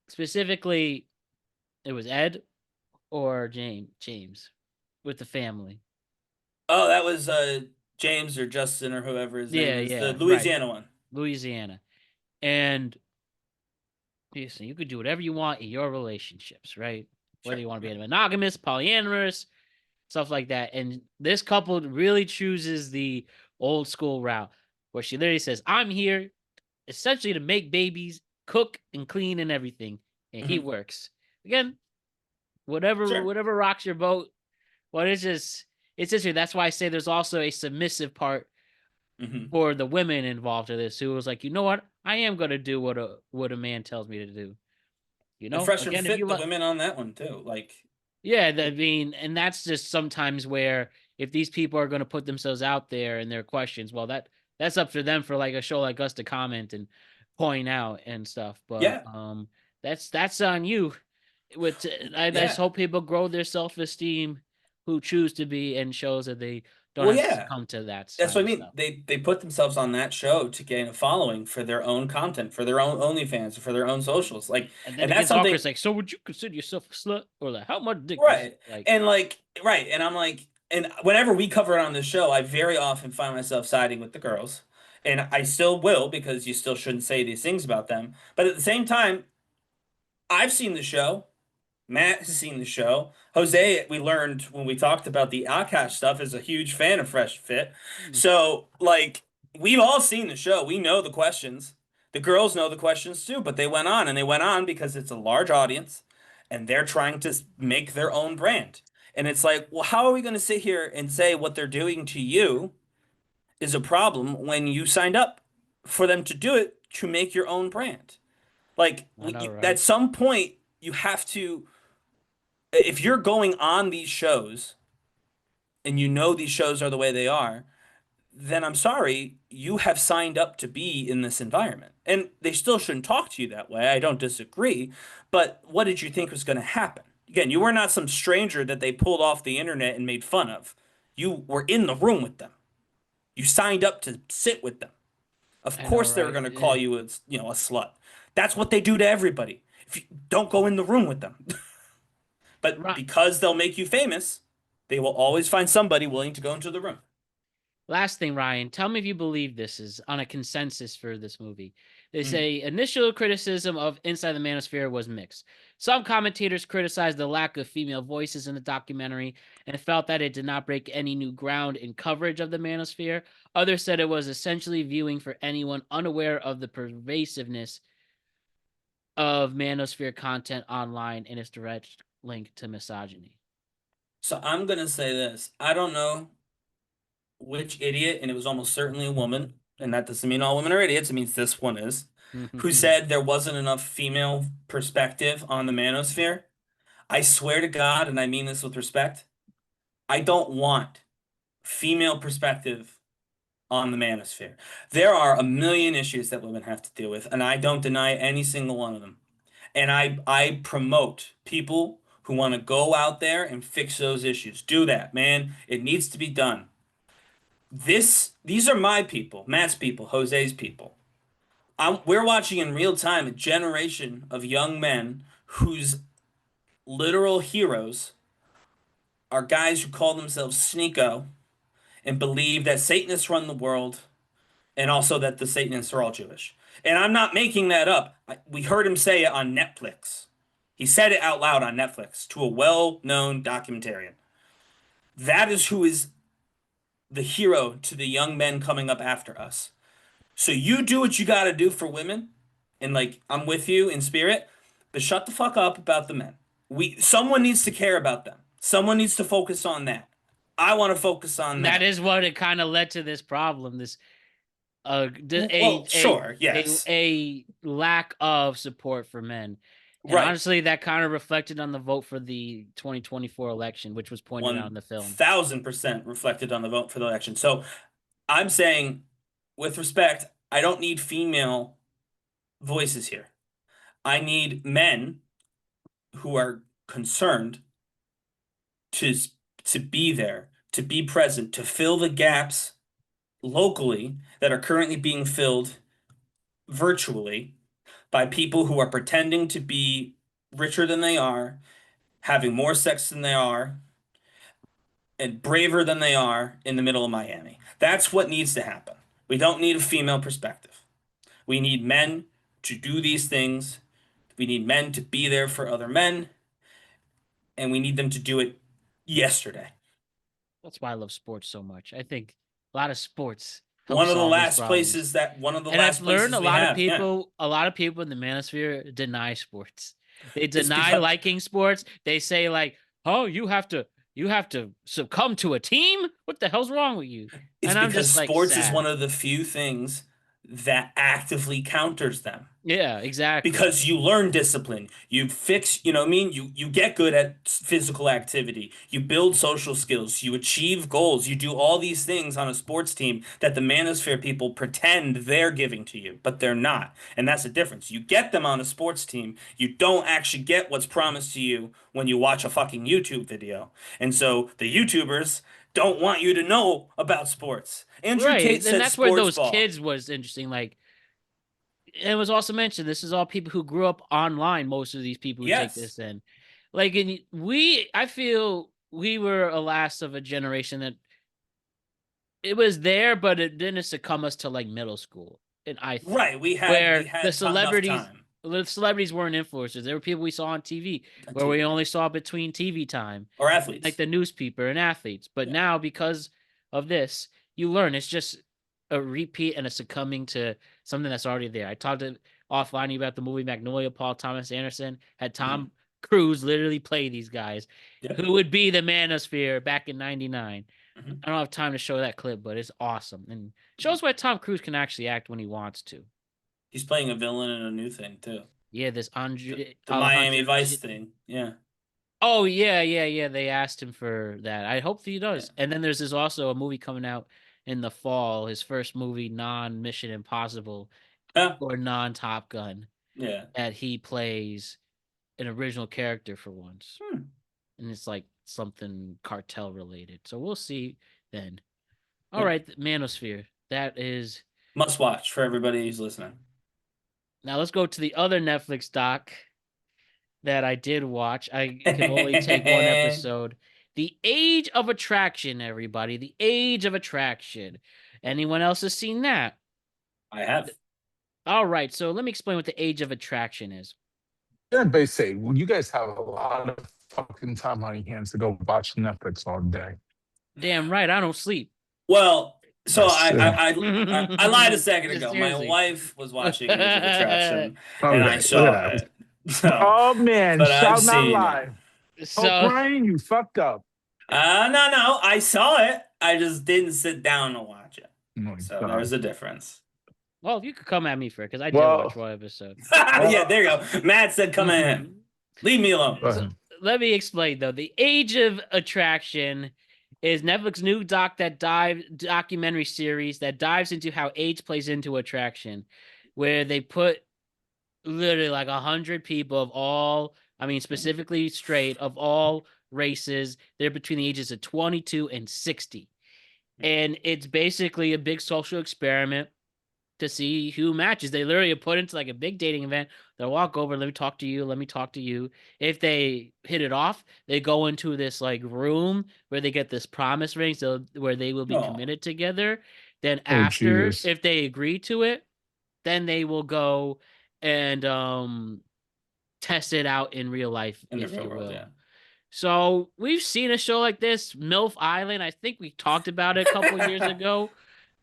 specifically, it was Ed or James with the family. Oh, that was James or Justin or whoever his name Yeah, is, the yeah, right. Louisiana one. Louisiana. And listen, you could do whatever you want in your relationships, right? Whether Sure. you want to be monogamous, polyamorous, stuff like that. And this couple really chooses the old school route where she literally says, I'm here essentially to make babies, cook and clean and everything. And he Hmm. works. Again, whatever Sure. whatever rocks your boat. Well, it's just that's why I say there's also a submissive part Hmm. for the women involved in this who was like, you know what? I am gonna do what a man tells me to do. You And know, fresh and again, if you fit the women on that one too. Like, yeah, I mean, and that's just sometimes where if these people are going to put themselves out there and their questions, well, that's up to them for like a show like us to comment and point out and stuff. But yeah, that's on you. With I just yeah. hope people grow their self esteem who choose to be and shows that they don't Well, have to yeah. succumb to that That's kind what I of mean. stuff. They put themselves on that show to gain a following for their own content, for their own OnlyFans, for their own socials. Like, And then and it that's gets awkward. something It's like, so would you consider yourself a slut or like how much dick is right. like? And like right. And I'm like, and whenever we cover it on this show, I very often find myself siding with the girls. And I still will because you still shouldn't say these things about them. But at the same time, I've seen the show. Matt has seen the show. Jose, we learned when we talked about the Akash stuff, is a huge fan of Fresh Fit. Hmm, So, like, we've all seen the show. We know the questions. The girls know the questions too, but they went on and they went on because it's a large audience and they're trying to make their own brand. And it's like, well, how are we going to sit here and say what they're doing to you is a problem when you signed up for them to do it to make your own brand? Like, I know, at right? some point, you have to if you're going on these shows and you know these shows are the way they are, then I'm sorry, you have signed up to be in this environment. And they still shouldn't talk to you that way. I don't disagree. But what did you think was going to happen? Again, you were not some stranger that they pulled off the internet and made fun of. You were in the room with them. You signed up to sit with them. Of I know, course they were right? going to call Yeah. you a slut. That's what they do to everybody. If you don't go in the room with them. But Right. because they'll make you famous, they will always find somebody willing to go into the room. Last thing, Ryan, tell me if you believe this is on a consensus for this movie. They Mm. say initial criticism of Inside the Manosphere was mixed. Some commentators criticized the lack of female voices in the documentary and felt that it did not break any new ground in coverage of the Manosphere. Others said it was essentially viewing for anyone unaware of the pervasiveness of Manosphere content online and its direct link to misogyny. So I'm gonna say this. I don't know which idiot, and it was almost certainly a woman, and that doesn't mean all women are idiots, it means this one is, who said there wasn't enough female perspective on the manosphere. I swear to God, and I mean this with respect, I don't want female perspective on the manosphere. There are a million issues that women have to deal with, and I don't deny any single one of them. And I promote people who want to go out there and fix those issues. Do that, man. It needs to be done. These are my people, Matt's people, Jose's people. We're watching in real time a generation of young men whose literal heroes are guys who call themselves Sneeko and believe that Satanists run the world and also that the Satanists are all Jewish. And I'm not making that up. We heard him say it on Netflix. He said it out loud on Netflix to a well-known documentarian. That is who is the hero to the young men coming up after us. So you do what you got to do for women, and like I'm with you in spirit, but shut the fuck up about the men. Someone needs to care about them. Someone needs to focus on that. I want to focus on That that. is what it kind of led to this problem. This Well, sure, yes. a lack of support for men. And Right. honestly, that kind of reflected on the vote for the 2024 election, which was pointed out in the film. 1000% reflected on the vote for the election. So I'm saying, with respect, I don't need female voices here. I need men who are concerned to to be there, to be present, to fill the gaps locally that are currently being filled virtually by people who are pretending to be richer than they are, having more sex than they are, and braver than they are in the middle of Miami. That's what needs to happen. We don't need a female perspective. We need men to do these things. We need men to be there for other men, and we need them to do it yesterday. That's why I love sports so much. I think a lot of sports help One of the solve these last problems. places that one of the And I've last learned places we have, yeah. a lot of people in the manosphere deny sports. They It's deny because liking sports. They say like, "Oh, you have to succumb to a team? What the hell's wrong with you?" it's And I'm because just like sports is sad. one of the few things that actively counters them. Yeah, exactly. Because you learn discipline, you fix, you know what I mean, you get good at physical activity, you build social skills, you achieve goals, you do all these things on a sports team that the manosphere people pretend they're giving to you, but they're not. And that's the difference. You get them on a sports team, you don't actually get what's promised to you when you watch a fucking YouTube video. And so the YouTubers don't want you to know about sports. Andrew Tate Right. And said that's where sports those ball. kids was interesting. Like, it was also mentioned this is all people who grew up online, most of these people who take Yes. this in. Like, and I feel we were a last of a generation that it was there, but it didn't succumb us to like middle school. And I think Right, we where had enough time. the celebrities weren't influencers. They were people we saw on TV, On where we TV, only saw between TV time, or like athletes. the newspaper and athletes. But Yeah. now, because of this, you learn it's just a repeat and a succumbing to something that's already there. I talked offline about the movie Magnolia. Paul Thomas Anderson had Tom Cruise literally play these guys, Yeah. who would be the Manosphere back in '99. Mhm. I don't have time to show that clip, but it's awesome and shows why Tom Cruise can actually act when he wants to. He's playing a villain in a new thing too. Yeah, this Andre The Miami Alejandro. Vice thing. Yeah. Oh yeah. They asked him for that. I hope he does. Yeah. And then there's also a movie coming out in the fall. His first movie, non Mission Impossible Yeah. or non Top Gun, Yeah. that he plays an original character for once, Hmm. and it's like something cartel related. So we'll see then. All Yeah. right, Manosphere. That is. Must watch for everybody who's listening. Now let's go to the other Netflix doc that I did watch. I can only take one episode. The Age of Attraction, everybody. The Age of Attraction. Anyone else has seen that? I have. All right, so let me explain what the Age of Attraction is. Everybody say, well, you guys have a lot of fucking time on your hands to go watch Netflix all day. Damn right, I don't sleep. Well, so That's I lied a second Just ago. seriously. My wife was watching Age of Attraction, All and I right, saw look at that. it. So, Oh man, but I've shall not seen lie. it. Oh, So, Brian, you fucked up. No, I saw it. I just didn't sit down to watch it. Oh my So God. there's a difference. well, you could come at me for it because I did Well- watch one episode. Yeah, there you go. Matt said, "Come at him. Leave me alone." Go So, ahead. let me explain though. The Age of Attraction is Netflix's new documentary series that dives into how age plays into attraction, where they put literally like 100 people of all, I mean specifically straight, of all races. They're between the ages of 22 and 60. And it's basically a big social experiment to see who matches. They literally put into like a big dating event. They'll walk over, let me talk to you, let me talk to you. If they hit it off, they go into this like room where they get this promise ring, so where they will be Aw. committed together. Then Oh, after, Jesus. if they agree to it, then they will go and test it out in real life, In the if real you world, will. yeah. So we've seen a show like this, MILF Island. I think we talked about it a couple years ago.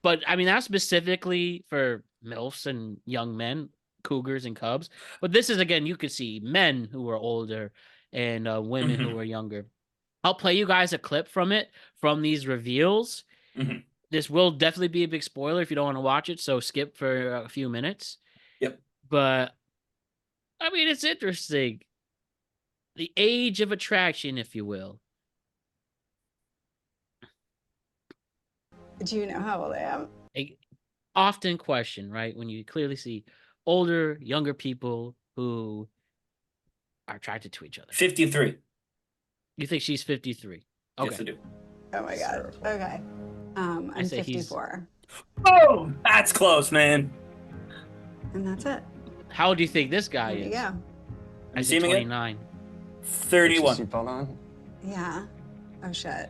But I mean, that's specifically for MILFs and young men, cougars and cubs. But this is, again, you could see men who are older and women who are younger. I'll play you guys a clip from it, from these reveals. Mhm. This will definitely be a big spoiler if you don't want to watch it, so skip for a few minutes. Yep. But, I mean, it's interesting. The Age of Attraction, if you will. Do you know how old I am? A often question, right? When you clearly see older, younger people who are attracted to each other. 53. You think she's 53? Okay. Yes, I do. Oh my god. Okay. I'm say he's- 54. Oh, that's close, man. And that's it. How old do you think this guy There you is? go. I You say see him again? 29. 31. Seatbelt on? Yeah. Oh shit.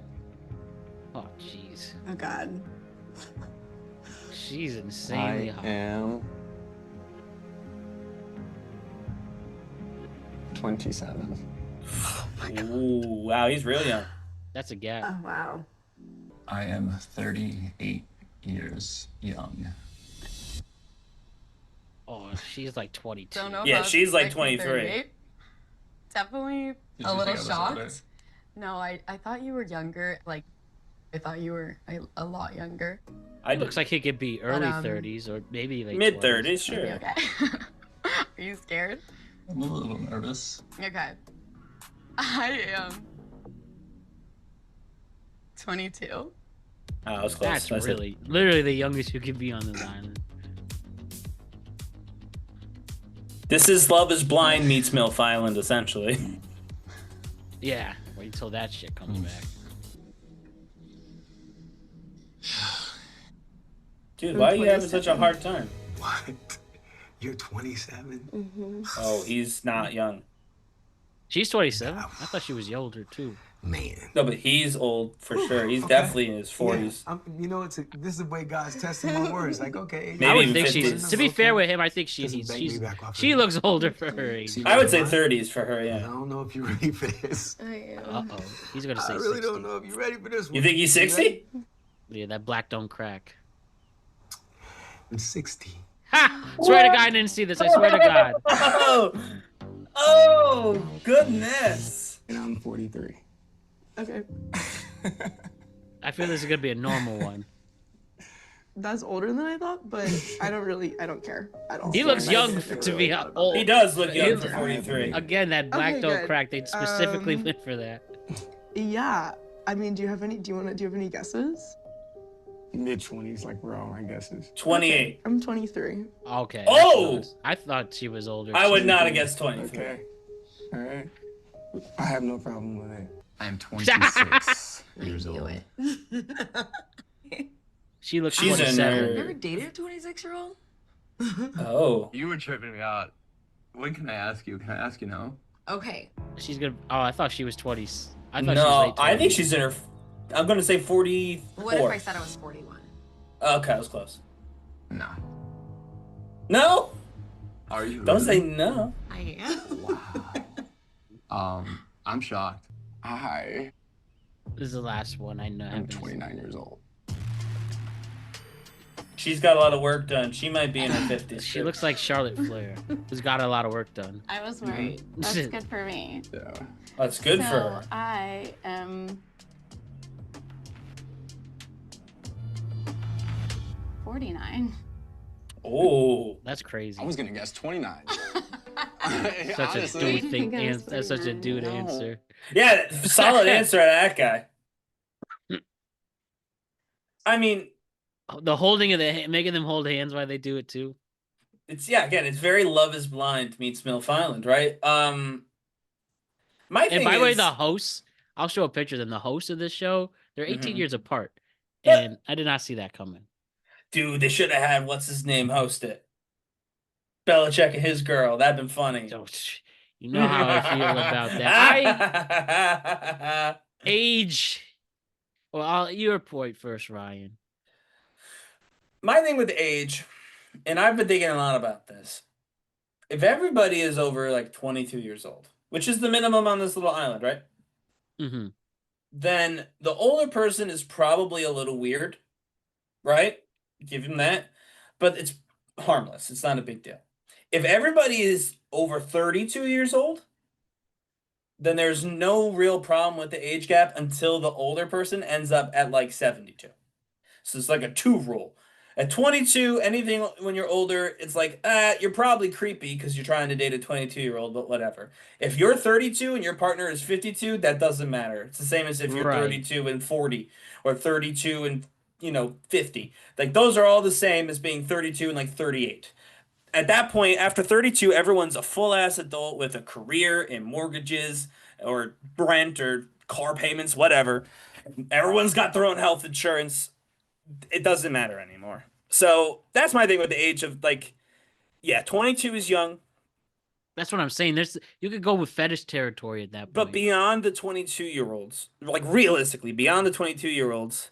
Oh, jeez. Oh god. She's insanely I hot. am 27. Ooh, wow, he's real young. That's a gap. Oh wow. I am 38 years young. Oh, she's like 22. Don't know. Yeah, if I she's was like expecting 23. 38. Definitely Did a you think little I was older? shocked. No, I thought you were younger. Like, I thought you were a lot younger. I It looks like he could be early 30s or maybe late mid 20s. 30s, Maybe sure. okay. Are you scared? I'm a little nervous. Okay. I am 22. Oh, that was close. That's I said- really, literally the youngest you could be on this island. This is Love is Blind meets MILF Island, essentially. Yeah, wait until that shit comes back. Dude, why are you having such a hard time? What? You're 27? Oh, he's not young. She's 27? I thought she was older too. Man. No, but he's old for sure. He's Okay. definitely in his 40s. Yeah, you know, this is the way God's testing my words. Like, okay. Maybe I would even think 50s. she's, to be fair with him, I think Doesn't she's, bang me back off she of looks older for her age. See, I would say mine? 30s for her, I yeah. don't know if you're ready for this. I am. Uh-oh. He's going to say I really 60. don't know if you're ready for this one. You think he's 60? Yeah, that black don't crack. I'm 60. Ha! Swear to God I didn't see this. I swear to God. Oh, goodness. And I'm 43. Okay, I feel this is going to be a normal one. that's older than I thought, but I don't care at all. He looks I young didn't to really be thought about old. He does look He- young for 43. Again, that black Okay, don't good. crack. They specifically Um, went for that. it. Yeah, I mean, do you have any guesses? Mid 20s, like we're all my guesses. 28. I'm 23. Okay. Oh! I thought she was older. I would not have guessed 23. Okay. All right. I have no problem with it. I am 26 years Do old. it. She looks She's a 27. nerd. Never dated a 26-year-old? Oh. You were tripping me out. When can I ask you? Can I ask you now? Okay. She's gonna. Oh, I thought she was 20. I thought she was No, late 20s. I think she's in her. I'm gonna say 44. What if I said I was 41? Okay, I was close. No. No, Are you? don't say really? no. I am. Wow. I'm shocked. I This is the last one I know. am happens. 29 years old. She's got a lot of work done. She might be in her 50s. She too. looks like Charlotte Flair, who's got a lot of work done. I was worried. That's good for me. Yeah. That's good so for her. I am 49. Oh, That's crazy. I was gonna guess 29. Such a Honestly. dude thing. I was That's such a 39. dude No. answer. yeah, solid answer to that guy. I mean, The holding of making them hold hands while they do it too. it's again, it's very Love Is Blind meets MILF Island, right? My And thing by the way, is, the hosts, I'll show a picture of them. The hosts of this show, they're 18 Mhm. years apart. Yeah. And I did not see that coming. dude, they should have had what's his name host it. Belichick and his girl. That'd been funny. So, you know how I feel about that. Age. Well, your point first, Ryan. My thing with age, and I've been thinking a lot about this. If everybody is over like 22 years old, which is the minimum on this little island, right? Mm-hmm. Then the older person is probably a little weird, right? Give him that. But it's harmless. It's not a big deal. If everybody is over 32 years old, then there's no real problem with the age gap until the older person ends up at like 72. So it's like a 2 rule. At 22, anything when you're older, it's like, you're probably creepy because you're trying to date a 22-year-old, but whatever. If you're 32 and your partner is 52, that doesn't matter. It's the same as if you're Right. 32 and 40 or 32 and 50. Like those are all the same as being 32 and like 38. At that point, after 32, everyone's a full-ass adult with a career and mortgages or rent or car payments, whatever. Everyone's got their own health insurance. It doesn't matter anymore. So that's my thing with the age of 22 is young, That's what I'm saying. You could go with fetish territory at that point. but beyond the 22-year-olds, like realistically, beyond the 22-year-olds,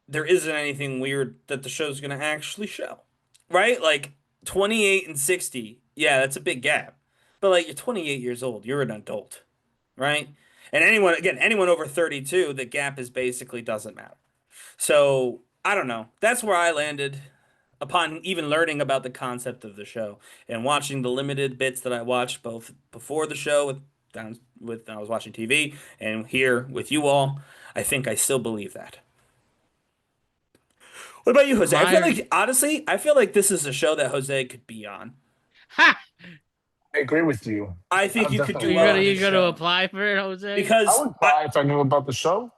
there isn't anything weird that the show's going to actually show. Right? Like 28 and 60, yeah, that's a big gap. But like you're 28 years old, you're an adult, right? And anyone over 32, the gap is basically doesn't matter. So I don't know. That's where I landed upon even learning about the concept of the show and watching the limited bits that I watched both before the show with I was watching TV and here with you all. I think I still believe that. What about you, Jose? I feel like honestly, I feel like this is a show that Jose could be on. Ha! I agree with you. I think I'm you could do definitely well. You're on gonna, this you're gonna show. apply for it, Jose? Because I would cry if I knew about the show.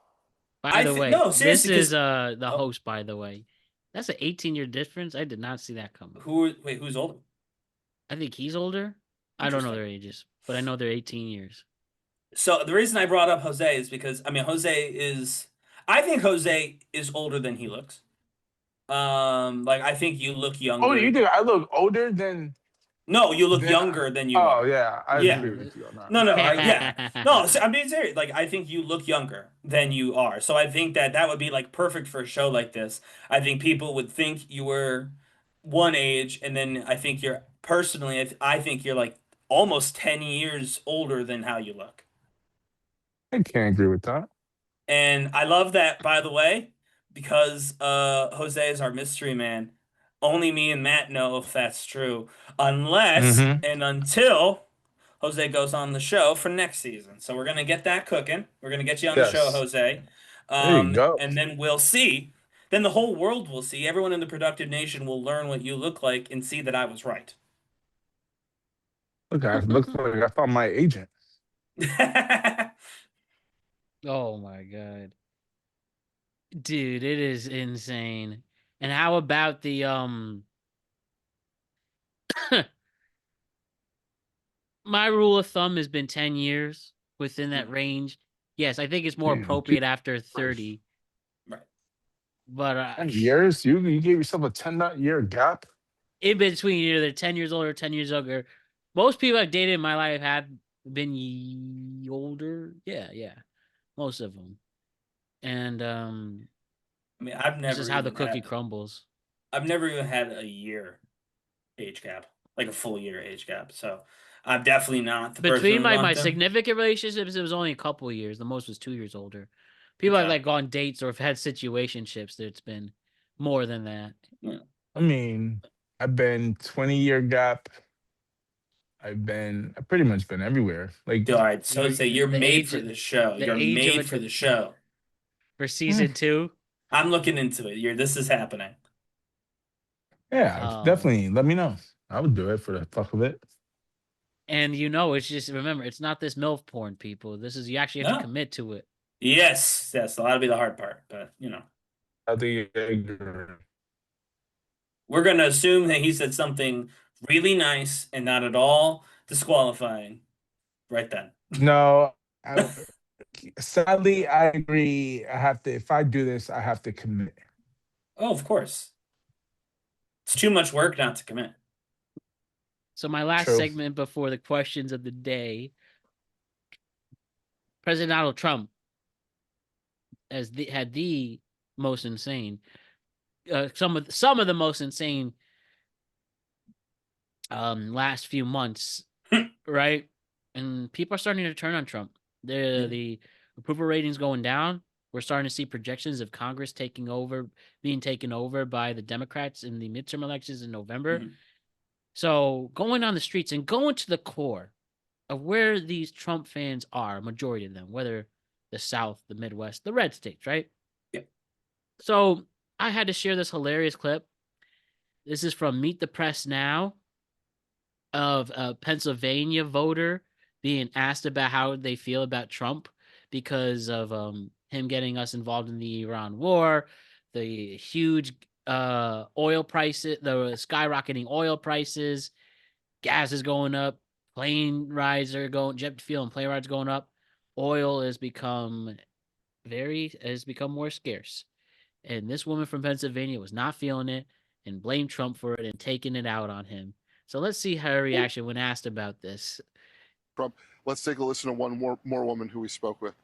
By the way, no, this seriously, is 'cause- the host, by the way. That's an 18-year difference. I did not see that coming. who's older? I think he's older. I don't know their ages, but I know they're 18 years. So the reason I brought up Jose is because I think Jose is older than he looks. I think you look younger. Oh, you think I look older than? No, you look Then younger than you Oh are. yeah, I Yeah. agree with you on that. No, yeah. No, I'm being serious. Like, I think you look younger than you are. So I think that would be like perfect for a show like this. I think people would think you were one age, and then I think I think you're like almost 10 years older than how you look. I can't agree with that. And I love that, by the way, because Jose is our mystery man. Only me and Matt know if that's true, unless and until Jose goes on the show for next season. So we're gonna get that cooking. We're gonna get you on the show, Yes. Jose. There you go. And then we'll see. Then the whole world will see. Everyone in the productive nation will learn what you look like and see that I was right. Look, it looks like I found my agent. Oh my god. Dude, it is insane. And how about the my rule of thumb has been 10 years within that range. Yes, I think it's more Damn, appropriate after 30. Right. But 10 years? You gave yourself a 10-year gap? in between either 10 years older or 10 years younger. Most people I've dated in my life have been older. Yeah, most of them. And I mean, I've this never is how the even cookie had crumbles. I've never even had a year age gap, like a full year age gap. So I'm definitely not the person Between we my want them. significant relationships, it was only a couple of years. The most was 2 years older. People have Okay. like gone dates or have had situationships. That's been more than that. Yeah. I mean, I've been 20-year gap. I've pretty much been everywhere. Like, All right, so say you're the made age, for the show. the You're age of made a for the show. for season 2. I'm looking into it. This is happening. yeah, definitely. Let me know. I would do it for the fuck of it. And it's just remember, it's not this MILF porn, people. This is you actually have to No. commit to it. Yes, that'll be the hard part. But I think you agree. we're gonna assume that he said something really nice and not at all disqualifying right then. No, sadly, I agree. I have to. If I do this, I have to commit. Oh, of course. It's too much work not to commit. So my last True. segment before the questions of the day, President Donald Trump had the most insane, some of the most insane last few months, right? And people are starting to turn on Trump. The approval ratings going down. We're starting to see projections of Congress being taken over by the Democrats in the midterm elections in November. Mhm. So going on the streets and going to the core of where these Trump fans are, majority of them, whether the South, the Midwest, the red states, right? Yep. So I had to share this hilarious clip. This is from Meet the Press Now of a Pennsylvania voter being asked about how they feel about Trump because of him getting us involved in the Iran war, the huge oil prices, the skyrocketing oil prices, gas is going up, plane rides are going, jet fuel and plane rides going up. Oil has become more scarce. And this woman from Pennsylvania was not feeling it and blamed Trump for it and taking it out on him. So let's see her reaction when asked about this. Trump. Let's take a listen to one more woman who we spoke with.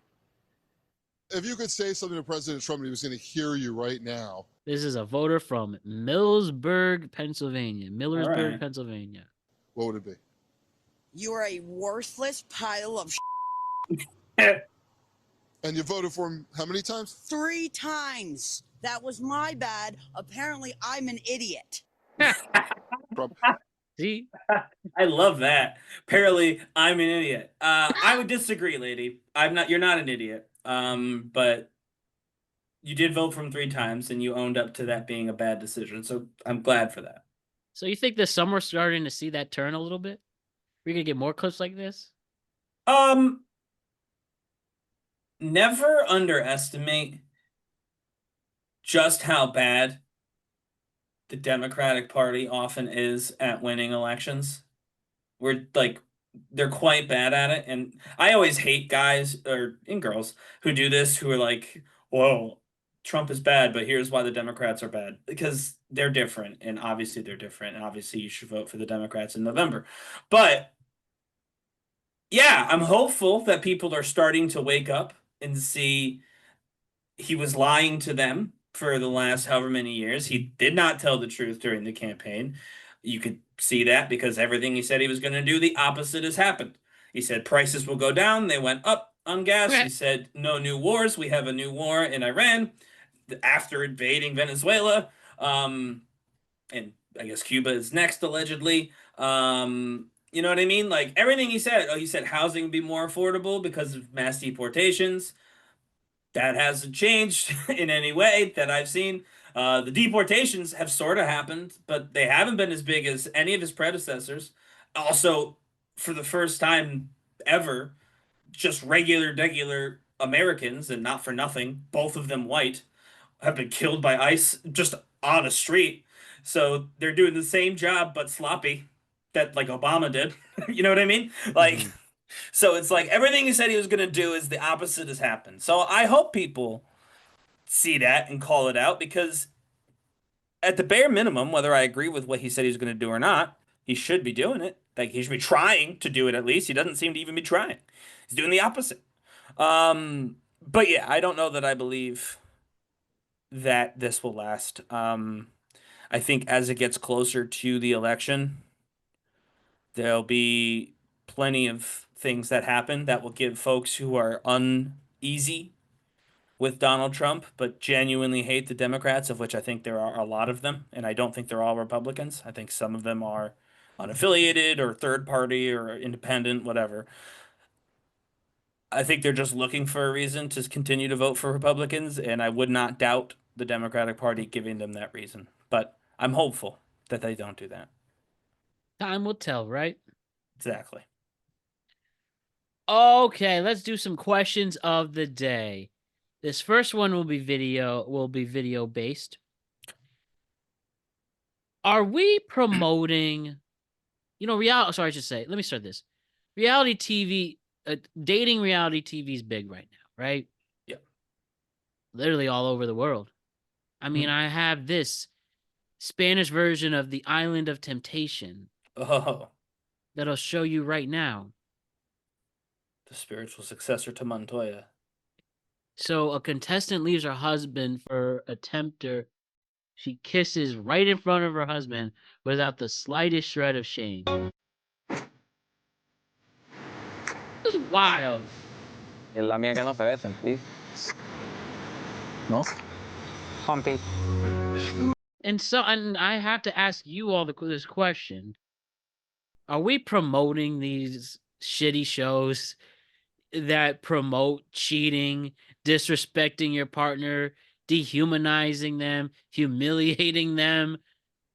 If you could say something to President Trump, he was going to hear you right now. This is a voter from Millersburg, Pennsylvania. right. Pennsylvania. What would it be? You are a worthless pile of And you voted for him how many times? 3 times. That was my bad. Apparently, I'm an idiot. Trump. See? I love that. Apparently, I'm an idiot. I would disagree, lady. You're not an idiot. But you did vote for him 3 times, and you owned up to that being a bad decision. So I'm glad for that. So you think this summer we're starting to see that turn a little bit? We're gonna get more clips like this? Never underestimate just how bad the Democratic Party often is at winning elections. They're quite bad at it, and I always hate guys and girls who do this, who are like, "Whoa, Trump is bad, but here's why the Democrats are bad," because they're different, and obviously they're different, and obviously you should vote for the Democrats in November. But yeah, I'm hopeful that people are starting to wake up and see he was lying to them for the last however many years. He did not tell the truth during the campaign. You could see that because everything he said he was going to do, the opposite has happened. He said prices will go down. They went up on gas. He said no new wars. We have a new war in Iran after invading Venezuela. And I guess Cuba is next, allegedly. You know what I mean? Like everything he said. Oh, he said housing would be more affordable because of mass deportations. That hasn't changed in any way that I've seen. The deportations have sort of happened, but they haven't been as big as any of his predecessors. Also, for the first time ever, just regular Americans, and not for nothing, both of them white, have been killed by ICE just on a street. So they're doing the same job but sloppy that like Obama did. You know what I mean? Like, so it's like everything he said he was going to do is the opposite has happened. So I hope people see that and call it out, because at the bare minimum, whether I agree with what he said he was going to do or not, he should be doing it. Like he should be trying to do it at least. He doesn't seem to even be trying. He's doing the opposite. But yeah, I don't know that I believe that this will last. I think as it gets closer to the election, there'll be plenty of things that happen that will give folks who are uneasy with Donald Trump, but genuinely hate the Democrats, of which I think there are a lot of them, and I don't think they're all Republicans. I think some of them are unaffiliated or third party or independent, whatever. I think they're just looking for a reason to continue to vote for Republicans, and I would not doubt the Democratic Party giving them that reason. But I'm hopeful that they don't do that. Time will tell, right? Exactly. Okay, let's do some questions of the day. This first one will be video based. Are we promoting, reality? Sorry, I should say. Let me start this. Reality TV, dating reality TV is big right now, right? Yeah. Literally all over the world. I mean, I have this Spanish version of the Island of Temptation. Oh. That I'll show you right now. The spiritual successor to Montoya. So a contestant leaves her husband for a tempter. She kisses right in front of her husband without the slightest shred of shame. This is wild. En la mía que no se besen, please. No? Humpy. And I have to ask you all this question. Are we promoting these shitty shows that promote cheating, disrespecting your partner, dehumanizing them, humiliating them,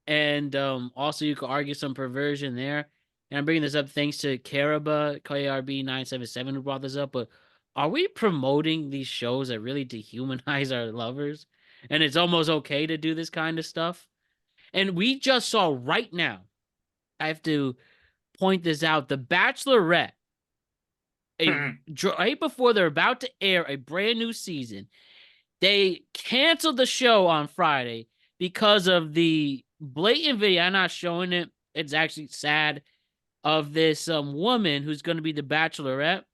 and also you could argue some perversion there. And I'm bringing this up thanks to Karaba, KRB977, who brought this up. But are we promoting these shows that really dehumanize our lovers? And it's almost okay to do this kind of stuff? And we just saw right now, I have to point this out, The Bachelorette, right before they're about to air a brand new season, they canceled the show on Friday because of the blatant video. I'm not showing it. It's actually sad. Of this woman who's going to be the Bachelorette,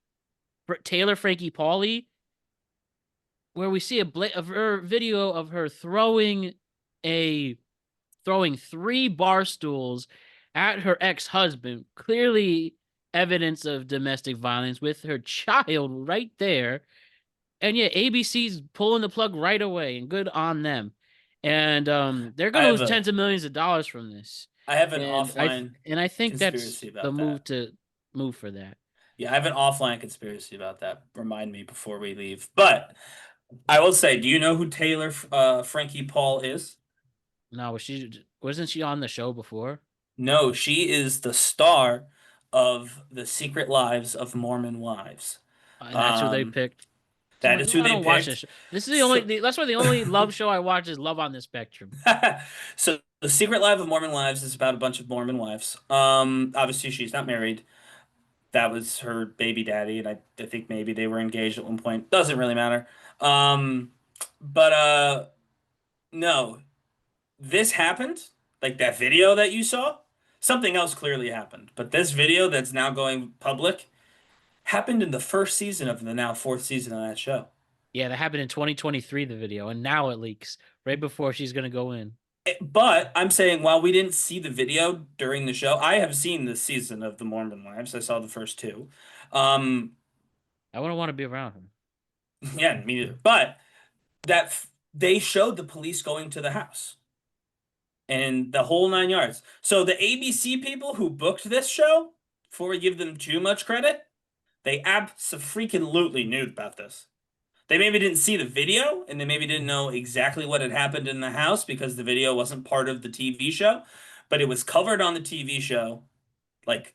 Taylor Frankie Pauly, where we see of her video of her throwing 3 bar stools at her ex-husband, clearly evidence of domestic violence with her child right there. And yeah, ABC's pulling the plug right away, and good on them. And they're going to lose tens of millions of dollars from this. I have an offline and I think that's about the move to move for that. Yeah, I have an offline conspiracy about that. Remind me before we leave. But I will say, do you know who Taylor Frankie Paul is? No, wasn't she on the show before? No, she is the star of The Secret Lives of Mormon Wives. And that's who they picked. That is who they picked. This is the only. That's why the only love show I watch is Love on the Spectrum. So The Secret Life of Mormon Wives is about a bunch of Mormon wives. Obviously she's not married. That was her baby daddy, and I think maybe they were engaged at one point. Doesn't really matter. But no, this happened. Like that video that you saw, something else clearly happened. But this video that's now going public happened in the first season of the now 4th season of that show. Yeah, that happened in 2023, the video, and now it leaks right before she's going to go in. But I'm saying, while we didn't see the video during the show, I have seen this season of The Mormon Wives. I saw the first 2. I wouldn't want to be around him. Yeah, me neither. But that they showed the police going to the house and the whole 9 yards. So the ABC people who booked this show, before we give them too much credit, they abso-freaking-lutely knew about this. They maybe didn't see the video, and they maybe didn't know exactly what had happened in the house because the video wasn't part of the TV show, but it was covered on the TV show. Like,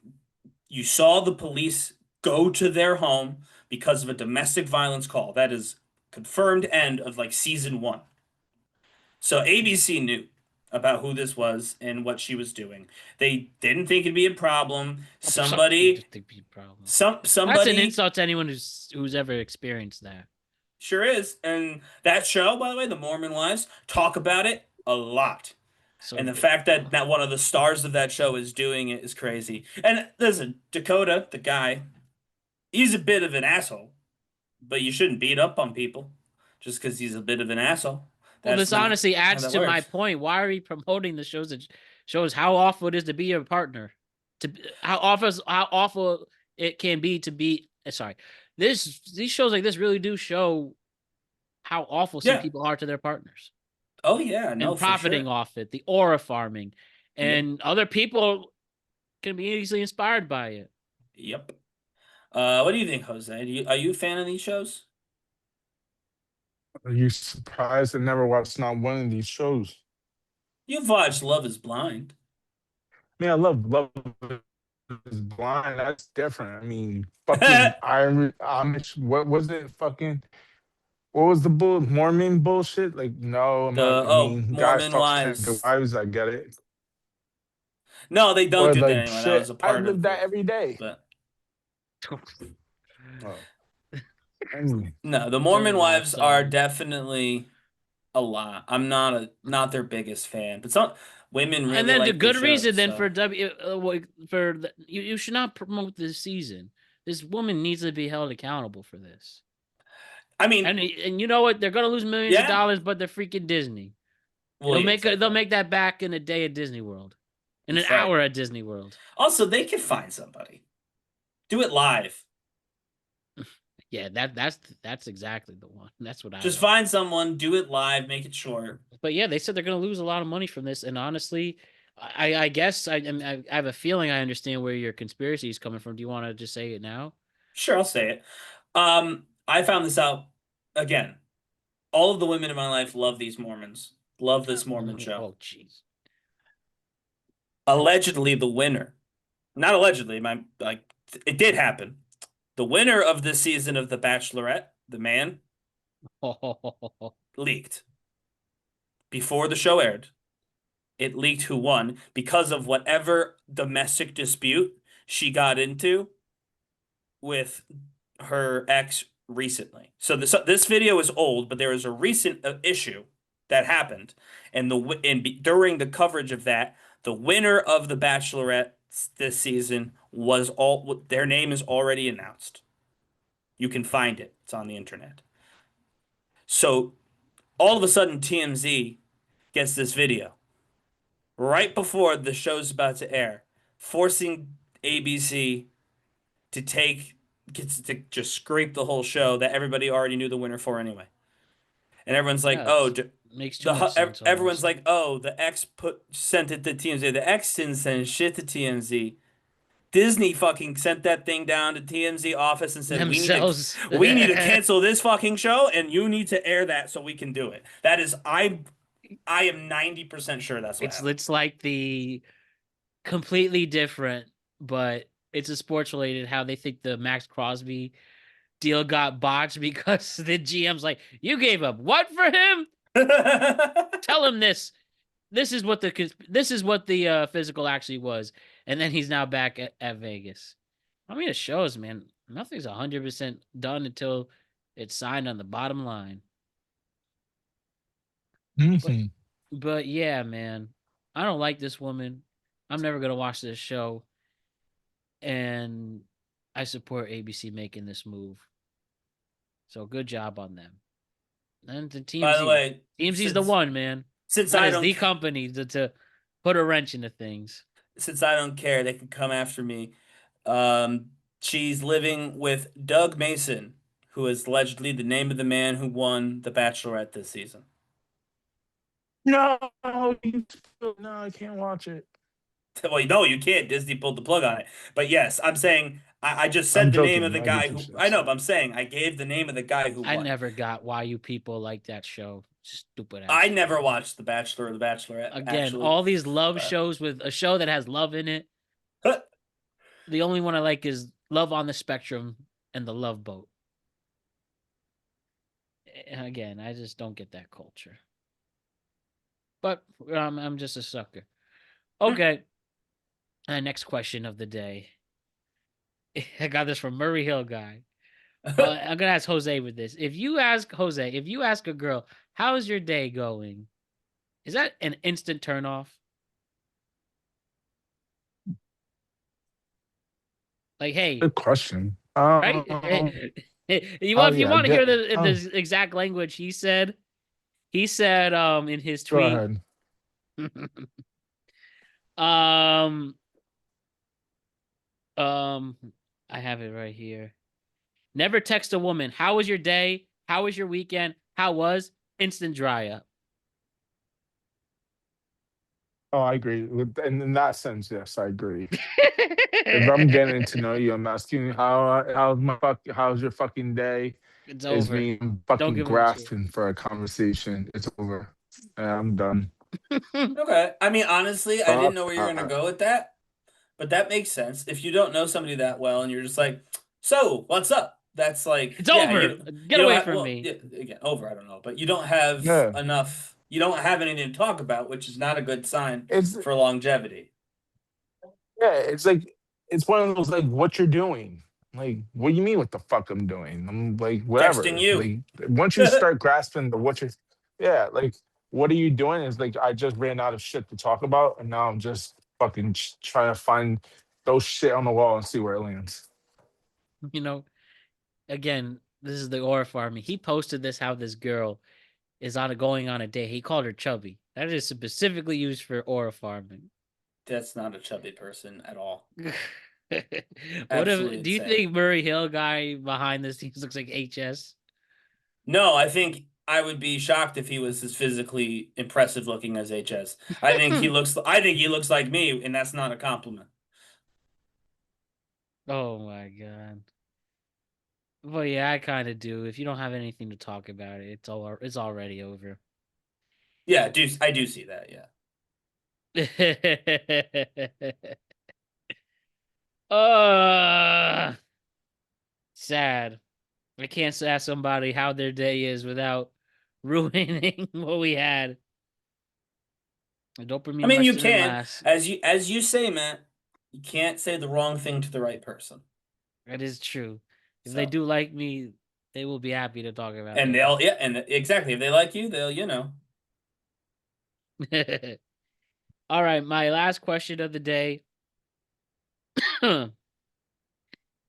you saw the police go to their home because of a domestic violence call. That is confirmed end of, like, season 1. So ABC knew about who this was and what she was doing. They didn't think it'd be a problem. Somebody That's an insult to anyone who's ever experienced that. Sure is. And that show, by the way, The Mormon Wives, talk about it a lot. So And the fact that one of the stars of that show is doing it is crazy. And listen, Dakota, the guy, he's a bit of an asshole, but you shouldn't beat up on people just because he's a bit of an asshole. Well, That's this not honestly how adds that to my works. point. Why are we promoting the shows that shows how awful it is to be your partner? How awful it can be to be. Sorry, these shows like this really do show how awful some Yeah. people are to their partners. Oh yeah, no, And for profiting sure. off it, the aura farming, Yep. and other people can be easily inspired by it. Yep. What do you think, Jose? Are you a fan of these shows? Are you surprised I never watched not one of these shows? You've watched Love Is Blind. Man, I love is Blind. That's different. I mean, fucking Amish. What was it? Fucking. What was the Mormon bullshit? Like, no, I'm not. I mean, guys Mormon talk shit to wives. wives. I get it. No, they don't Or do that like anymore. That was shit. a I part live of that the. every day. But Oh. Anyway. no, the Mormon wives are definitely a lot. I'm not their biggest fan, but some women really And then the like the good show. reason then So. for you should not promote this season. This woman needs to be held accountable for this. I mean, and you know what? They're gonna lose millions of dollars, but they're freaking Disney. Well, They'll make that back in a day at Disney World, in an That's right. hour at Disney World. Also, they can find somebody. Do it live. Yeah, that's exactly the one. That's what I just find someone, do it live, make it short. But yeah, they said they're going to lose a lot of money from this, and honestly, I guess I have a feeling I understand where your conspiracy is coming from. Do you want to just say it now? Sure, I'll say it. I found this out again. All of the women in my life love these Mormons. Love this Mormon show. Oh, jeez. Allegedly, the winner. Not allegedly, it did happen. The winner of this season of The Bachelorette, the man, leaked. Before the show aired, it leaked who won because of whatever domestic dispute she got into with her ex recently. So this video is old, but there was a recent issue that happened, and during the coverage of that, the winner of The Bachelorette this season was their name is already announced. You can find it. It's on the internet. So all of a sudden TMZ gets this video right before the show's about to air, forcing ABC to just scrape the whole show that everybody already knew the winner for anyway. And everyone's like, makes too much sense. Everyone's like, oh, the ex sent it to TMZ. The ex didn't send shit to TMZ. Disney fucking sent that thing down to TMZ office and said, we need to cancel this fucking show, and you need to air that so we can do it. That is, I am 90% sure that's what happened. It's like the completely different, but it's a sports related, how they think the Max Crosby deal got botched because the GM's like, you gave up what for him? Tell him this. This is what the physical actually was, and then he's now back at Vegas. I mean, it shows, man. Nothing's 100% done until it's signed on the bottom line. Mm-hmm. But yeah, man, I don't like this woman. I'm never gonna watch this show, and I support ABC making this move. So good job on them. And the TMZ. By the way, TMZ's the one, man. Since that is the company to put a wrench into things. Since I don't care, they can come after me. She's living with Doug Mason, who is allegedly the name of the man who won The Bachelorette this season. No, I can't watch it. Well, no, you can't. Disney pulled the plug on it. But yes, I'm saying I just said the name of the guy who I know, but I'm saying I gave the name of the guy who won. I never got why you people like that show. Stupid ass. I never watched The Bachelor or The Bachelorette. Again, actually. all these love shows with a show that has love in it. The only one I like is Love on the Spectrum and The Love Boat. Again, I just don't get that culture. But I'm just a sucker. Okay. Next question of the day. I got this from Murray Hill guy. I'm gonna ask Jose with this. If you ask a girl, how's your day going? Is that an instant turn off? Like, hey, Good question. right? You want if you yeah, want to hear get, the exact language he said in his go tweet. ahead. I have it right here. Never text a woman, how was your day? How was your weekend? How was? Instant dry up. Oh, I agree. And in that sense, yes, I agree. If I'm getting to know you, I'm asking you how's your fucking day? It's Is over. me I'm Don't fucking give him a chance. grasping for a conversation. It's over. I'm done. Okay. I mean, honestly, I didn't know where you were gonna Uh, go with that, but that makes sense. If you don't know somebody that well and you're just like, so what's up? That's like, It's yeah, over. Get you don't away have, from well, me. yeah, again, over, I don't know, but you don't have yeah, enough, you don't have anything to talk about, which is not a good sign it's for longevity. yeah, it's like it's one of those like what you're doing. Like, what do you mean what the fuck I'm doing? I'm like Texting whatever. you. Like once you start grasping the what you're yeah, like what are you doing? Is like I just ran out of shit to talk about and now I'm just fucking trying to find those shit on the wall and see where it lands. You know, again, this is the aura farming. He posted this how this girl is going on a date. He called her chubby. That is specifically used for aura farming. That's not a chubby person at all. What Absolutely if do you insane. think Murray Hill guy behind the scenes looks like HS? No, I think I would be shocked if he was as physically impressive looking as HS. I think he looks like me, and that's not a compliment. Oh my god. Well, yeah, I kind of do. If you don't have anything to talk about it, it's already over. Yeah, I do see that, yeah. Sad. I can't ask somebody how their day is without ruining what we had. Don't bring me I mean, you mustard and can, last. as you say, Matt, you can't say the wrong thing to the right person. That is true. If So, they do like me, they will be happy to talk about and that. and exactly, if they like you, they'll, All right, my last question of the day.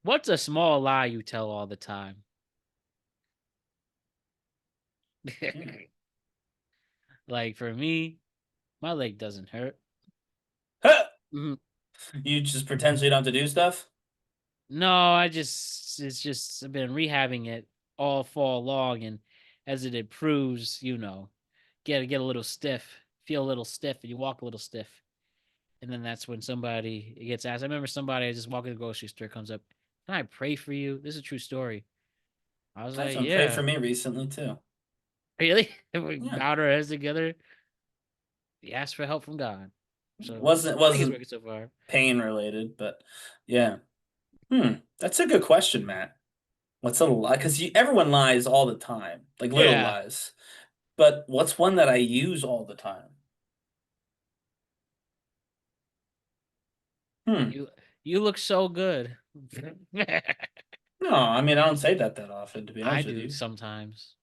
What's a small lie you tell all the time? Like for me, my leg doesn't hurt. Mhm. You just potentially don't have to do stuff. No, it's just I've been rehabbing it all fall long, and as it improves, get a little stiff, feel a little stiff, and you walk a little stiff, and then that's when somebody gets asked. I remember somebody I just walking the grocery store comes up, "Can I pray for you?" This is a true story. I was I had like, someone pray for "Yeah, me recently too. really?" And we Yeah. bowed our heads together. We asked for help from God. So Wasn't I think it's working so far. pain related, but yeah. That's a good question, Matt. What's a lie? Because everyone lies all the time, like little Yeah. lies. But what's one that I use all the time? You look so good. No, I mean I don't say that often, to be I honest with do you. sometimes.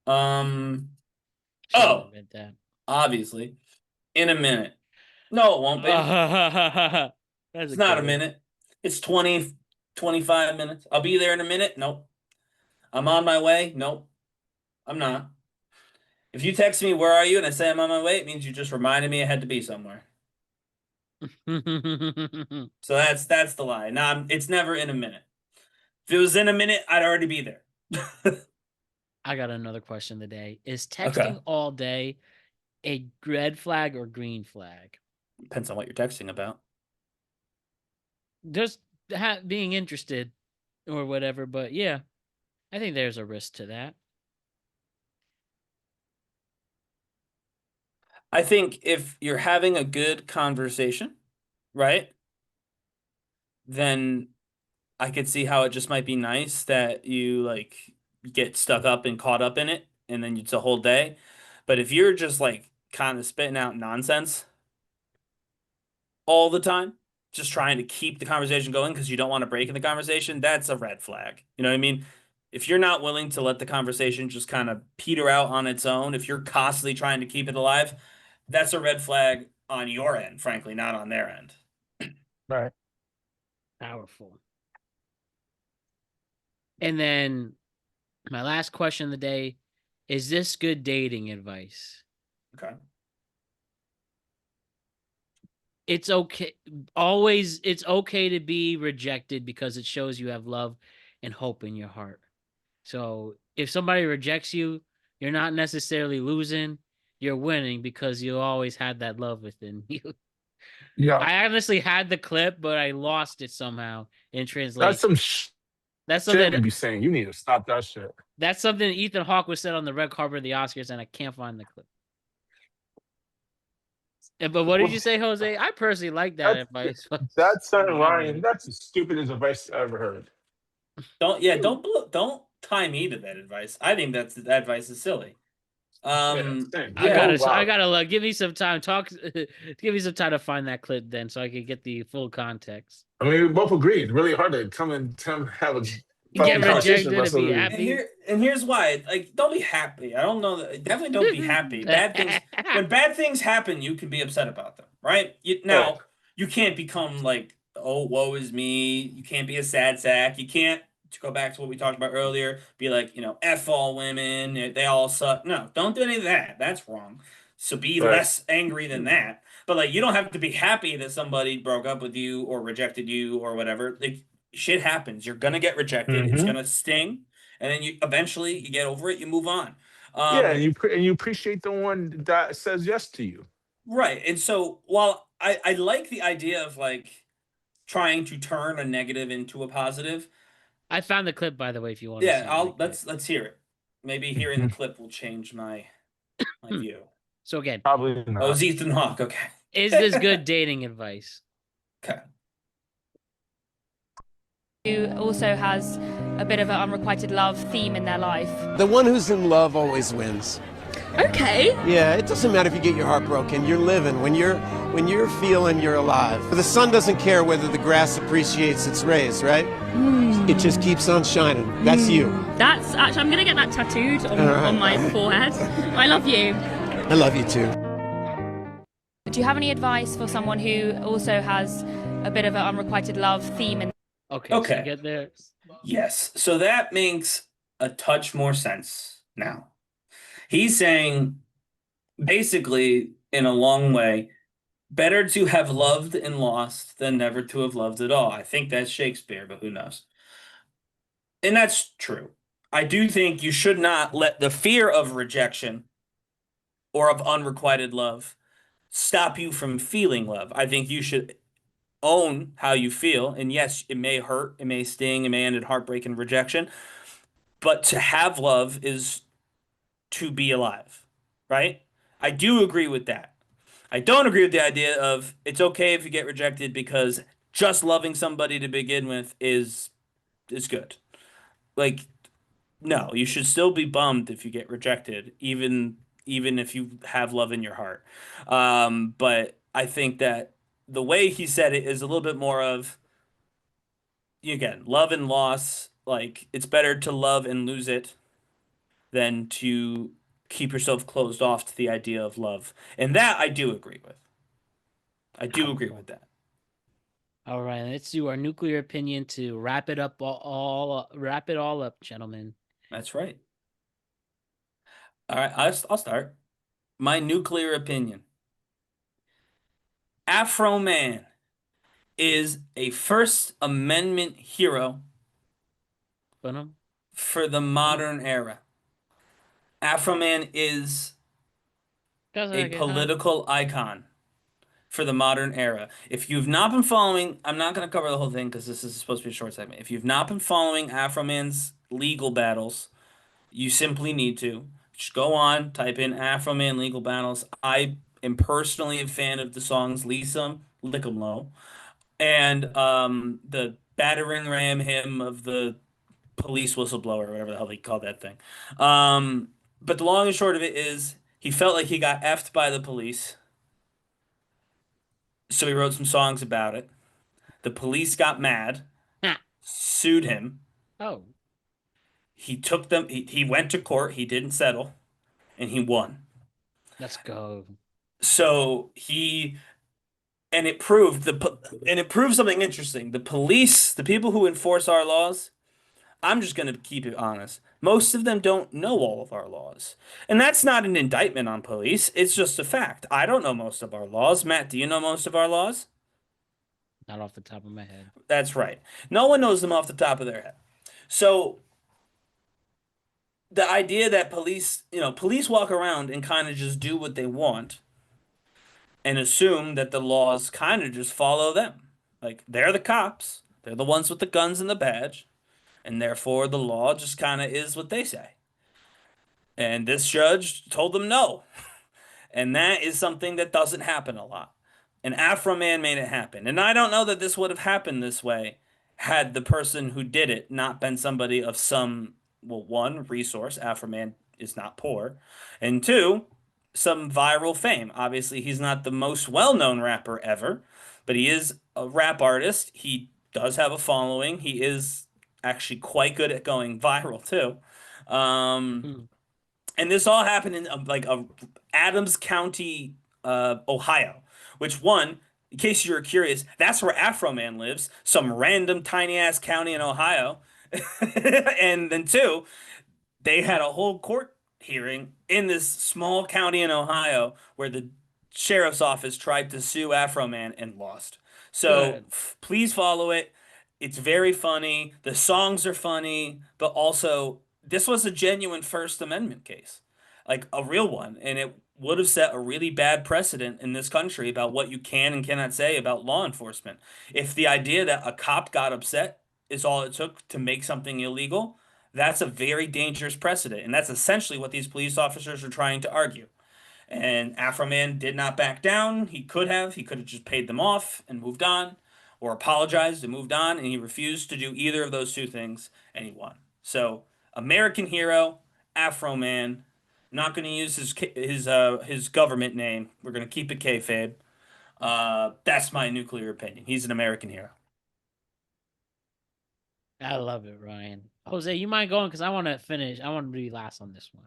Um. Shouldn't Oh, admit that. obviously, in a minute. No, it won't be. That's It's a not good a one. minute. It's 20, 25 minutes. I'll be there in a minute. Nope. I'm on my way. Nope. I'm not. If you text me, where are you? And I say I'm on my way, it means you just reminded me I had to be somewhere. So that's the lie. Nah, it's never in a minute. If it was in a minute, I'd already be there. I got another question today. Is texting Okay. all day a red flag or green flag? Depends on what you're texting about. Just being interested or whatever, but yeah, I think there's a risk to that. I think if you're having a good conversation, right, then I could see how it just might be nice that you like get stuck up and caught up in it, and then it's a whole day. But if you're just like kind of spitting out nonsense all the time, just trying to keep the conversation going because you don't want to break in the conversation, that's a red flag. You know what I mean? If you're not willing to let the conversation just kind of peter out on its own, if you're constantly trying to keep it alive, that's a red flag on your end, frankly, not on their end. Right. Powerful. And then my last question of the day, is this good dating advice? Okay. It's okay. Always, it's okay to be rejected because it shows you have love and hope in your heart. So if somebody rejects you, you're not necessarily losing. You're winning because you always had that love within you. Yeah. I honestly had the clip, but I lost it somehow in translation. That's some That's shit something to be saying. You need to stop that shit. That's something Ethan Hawke was said on the red carpet of the Oscars, and I can't find the clip. But what did you say, Jose? I personally like that advice. That's Ryan. That's the stupidest advice I ever heard. Don't tie me to that advice. I think that advice is silly. I gotta look. Give me some time. Give me some time to find that clip then, so I can get the full context. I mean, we both agreed. It's really hard to come and have a get rejected and be happy. And here's why. Like, don't be happy. I don't know. Definitely don't be happy. Bad things. When bad things happen, you can be upset about them, right? You can't become like, oh, woe is me. You can't be a sad sack. You can't, to go back to what we talked about earlier, be like, F all women. They all suck. No, don't do any of that. That's wrong. So be less angry than that. But like, you don't have to be happy that somebody broke up with you or rejected you or whatever. Like, shit happens. You're gonna get rejected. It's gonna sting, and then you eventually you get over it. You move on. And you appreciate the one that says yes to you. Right. And so while I like the idea of like trying to turn a negative into a positive. I found the clip, by the way, if you want to see let's hear it. Maybe hearing the clip will change my view. So again, probably not. Oh, it's Ethan Hawke. Okay. Is this good dating advice? Okay. Who also has a bit of an unrequited love theme in their life. The one who's in love always wins. Okay. Yeah, it doesn't matter if you get your heart broken. You're living. When you're feeling, you're alive. The sun doesn't care whether the grass appreciates its rays, right? It just keeps on shining. That's you. That's actually, I'm gonna get that tattooed on my forehead. I love you. I love you too. Do you have any advice for someone who also has a bit of an unrequited love theme in? Okay. So you get there. Yes. So that makes a touch more sense now. He's saying, basically, in a long way, better to have loved and lost than never to have loved at all. I think that's Shakespeare, but who knows? And that's true. I do think you should not let the fear of rejection or of unrequited love stop you from feeling love. I think you should own how you feel. And yes, it may hurt, it may sting, it may end in heartbreak and rejection. But to have love is to be alive, right? I do agree with that. I don't agree with the idea of it's okay if you get rejected because just loving somebody to begin with is good. Like, no, you should still be bummed if you get rejected, even if you have love in your heart. But I think that the way he said it is a little bit more of, again, love and loss. Like, it's better to love and lose it than to keep yourself closed off to the idea of love. And that I do agree with. I do agree with that. All right, let's do our nuclear opinion to wrap it up wrap it all up, gentlemen. That's right. All right, I'll start. My nuclear opinion. Afro Man is a First Amendment hero for the modern era. Afro Man is a political icon for the modern era. If you've not been following, I'm not going to cover the whole thing because this is supposed to be a short segment. If you've not been following Afro Man's legal battles, you simply need to. Just go on, type in Afro Man legal battles. I am personally a fan of the songs Lisa, Lick 'em Low, and the battering ram hymn of the police whistleblower, whatever the hell they call that thing. But the long and short of it is he felt like he got effed by the police. So he wrote some songs about it. The police got mad, sued him. Oh. He took them. He went to court. He didn't settle, and he won. Let's go. So it proved something interesting. The police, the people who enforce our laws, I'm just going to keep it honest. Most of them don't know all of our laws. And that's not an indictment on police. It's just a fact. I don't know most of our laws. Matt, do you know most of our laws? Not off the top of my head. That's right. No one knows them off the top of their head. So the idea that police walk around and kind of just do what they want and assume that the laws kind of just follow them. Like they're the cops. They're the ones with the guns and the badge. And therefore the law just kind of is what they say. And this judge told them no. And that is something that doesn't happen a lot. And Afro Man made it happen. And I don't know that this would have happened this way had the person who did it not been somebody of some, well, one, resource. Afro Man is not poor. And two, some viral fame. Obviously, he's not the most well-known rapper ever, but he is a rap artist. He does have a following. He is actually quite good at going viral too. And this all happened in Adams County, Ohio, which one, in case you're curious, that's where Afro Man lives, some random tiny ass county in Ohio. And then two, they had a whole court hearing in this small county in Ohio where the sheriff's office tried to sue Afro Man and lost. So please follow it. It's very funny. The songs are funny, but also this was a genuine First Amendment case, like a real one, and it would have set a really bad precedent in this country about what you can and cannot say about law enforcement. If the idea that a cop got upset is all it took to make something illegal, that's a very dangerous precedent, and that's essentially what these police officers are trying to argue. And Afro Man did not back down. He could have just paid them off and moved on, or apologized and moved on, and he refused to do either of those two things, and he won. So, American hero, Afro Man. Not going to use his government name. We're going to keep it kayfabe. That's my nuclear opinion. He's an American hero. I love it, Ryan. Jose, you mind going? Because I want to finish. I want to be last on this one.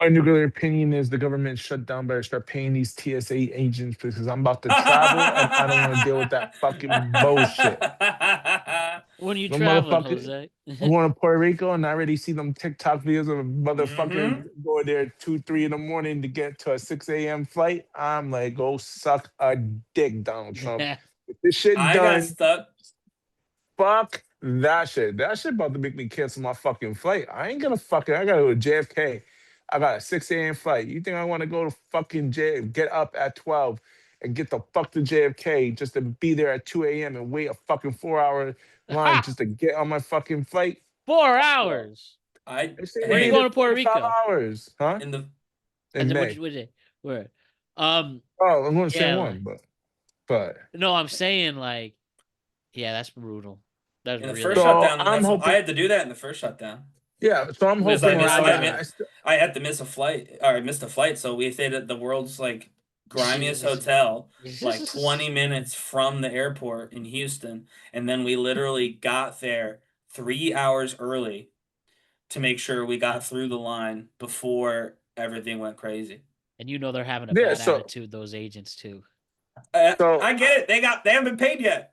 My nuclear opinion is the government shutdown better start paying these TSA agents because I'm about to travel and I don't want to deal with that fucking bullshit. When you traveling, Jose? I'm going to Puerto Rico and I already see them TikTok videos of a motherfucker going there 2, 3 in the morning to get to a 6 a.m. flight. I'm like, go suck a dick, Donald Trump. If this shit I done, got stuck. Fuck that shit. That shit about to make me cancel my fucking flight. I ain't gonna fucking, I gotta go to JFK. I got a 6 a.m. flight. You think I want to go to fucking get up at 12 and get the fuck to JFK just to be there at 2 a.m. and wait a fucking 4-hour line just to get on my fucking flight? 4 hours. When are you going to Puerto Rico? 5 hours, huh? In May. Which day? Where? I'm going to say one, but no, I'm saying like, yeah, that's brutal. That's in the really first shutdown. I had to do that in the first shutdown. Yeah, so I'm hoping I had to miss a flight, or I missed a flight, so we stayed at the world's like grimiest hotel, like 20 minutes from the airport in Houston, and then we literally got there 3 hours early to make sure we got through the line before everything went crazy. And you know they're having a bad attitude, those agents too. I get it. They haven't been paid yet.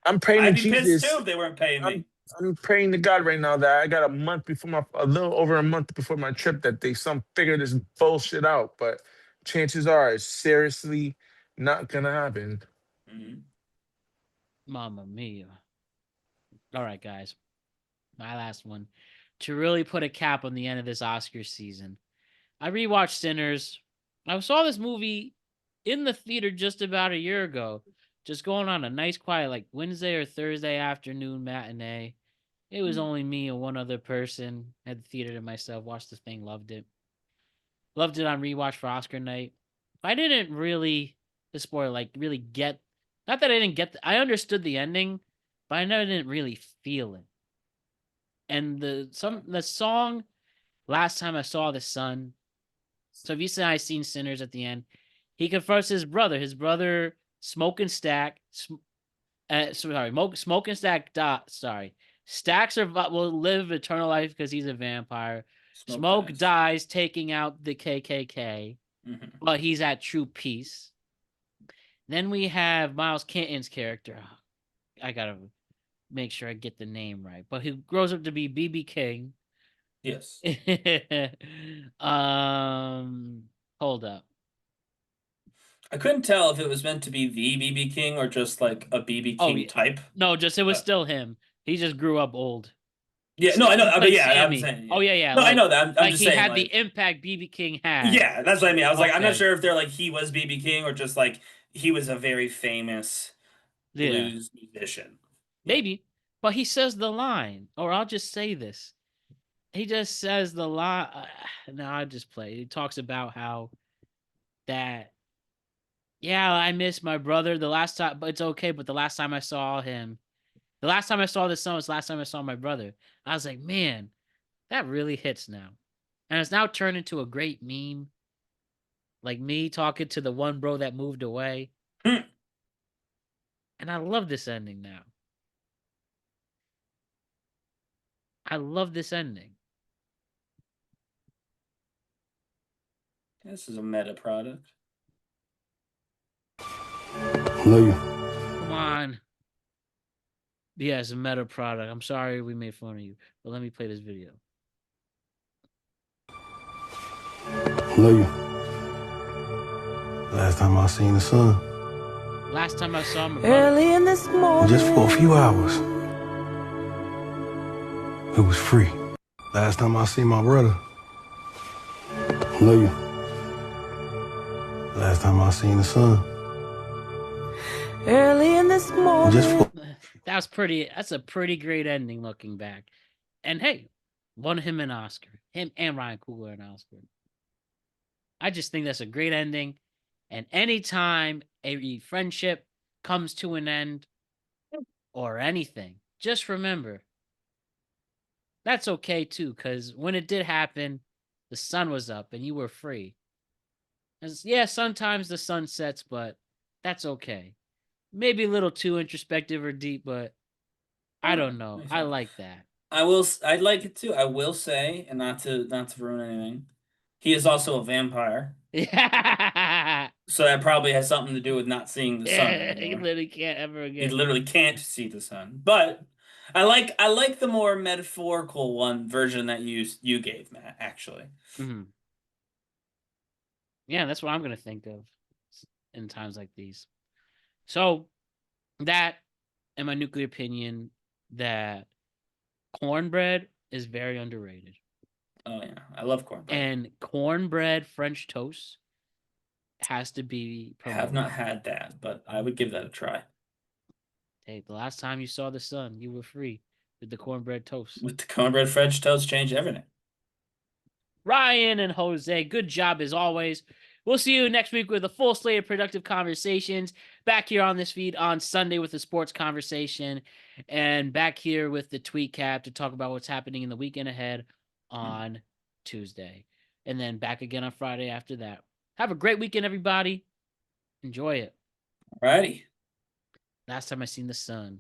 I'm praying I'd to be Jesus. pissed too if they weren't paying me. I'm praying to God right now that I got a little over a month before my trip that they figure this bullshit out. But chances are it's seriously not gonna happen. Mamma mia. All right, guys. My last one. To really put a cap on the end of this Oscar season, I rewatched Sinners. I saw this movie in the theater just about a year ago. Just going on a nice, quiet, like Wednesday or Thursday afternoon matinee. It was only me and one other person. Had the theater to myself. Watched the thing. Loved it. Loved it on rewatch for Oscar night. I didn't really, really get. Not that I didn't get. I understood the ending, but I never didn't really feel it. And the song, Last Time I Saw the Sun. So if you say I seen Sinners at the end, he confronts his brother. His brother. Smoke and Stack, Smoke and Stack. Stack will live eternal life because he's a vampire. Smoke dies taking out the KKK. but he's at true peace. Then we have Miles Kenton's character. I gotta make sure I get the name right, but he grows up to be BB King. Yes. Hold up. I couldn't tell if it was meant to be the BB King or just like a BB King type. No, just it was still him. He just grew up old. Yeah, no, I know. I mean, yeah, I'm Sammy. saying. Oh yeah. No, like, I know that. I'm like just he saying. had Like, the impact BB King had. yeah, that's what I mean. I was like, I'm not Okay. sure if they're like he was BB King or just like he was a very famous blues musician. Maybe, but he says the line, or I'll just say this. He just says the line. No, I'll just play. He talks about how that. Yeah, I miss my brother the last time, but it's okay. But the last time I saw him, the last time I saw the sun was the last time I saw my brother. I was like, man, that really hits now. And it's now turned into a great meme. Like me talking to the one bro that moved away. And I love this ending now. I love this ending. This is a meta product. Love you. Come on. Yeah, it's a meta product. I'm sorry we made fun of you, but let me play this video. Love you. Last time I seen the sun. Last time I saw my Early in this morning. Just for a few hours. It was free. Last time I seen my brother. Love you. Last time I seen the sun. Early in this morning. Just for That's a pretty great ending looking back. And hey, won him an Oscar. Him and Ryan Coogler an Oscar. I just think that's a great ending. And anytime a friendship comes to an end or anything, just remember that's okay too, because when it did happen, the sun was up and you were free. Yeah, sometimes the sun sets, but that's okay. Maybe a little too introspective or deep, but I don't know. I like that. I'd like it too. I will say, and not to ruin anything, he is also a vampire. Yeah. So that probably has something to do with not seeing the sun He anymore. literally can't ever He again. literally can't see the sun. But I like the more metaphorical one version that you gave, Matt, actually. Mm-hmm. Yeah, that's what I'm gonna think of in times like these. So that, in my nuclear opinion, that cornbread is very underrated. Oh yeah, I love cornbread. And cornbread French toast has to be I have not had that, but I would give that a try. Hey, the last time you saw the sun, you were free with the cornbread toast. With the cornbread French toast, change everything. Ryan and Jose, good job as always. We'll see you next week with a full slate of productive conversations. Back here on this feed on Sunday with the sports conversation, and back here with the tweet cap to talk about what's happening in the weekend ahead on Tuesday. And then back again on Friday after that. Have a great weekend, everybody. Enjoy it. Alrighty. Last time I seen the sun.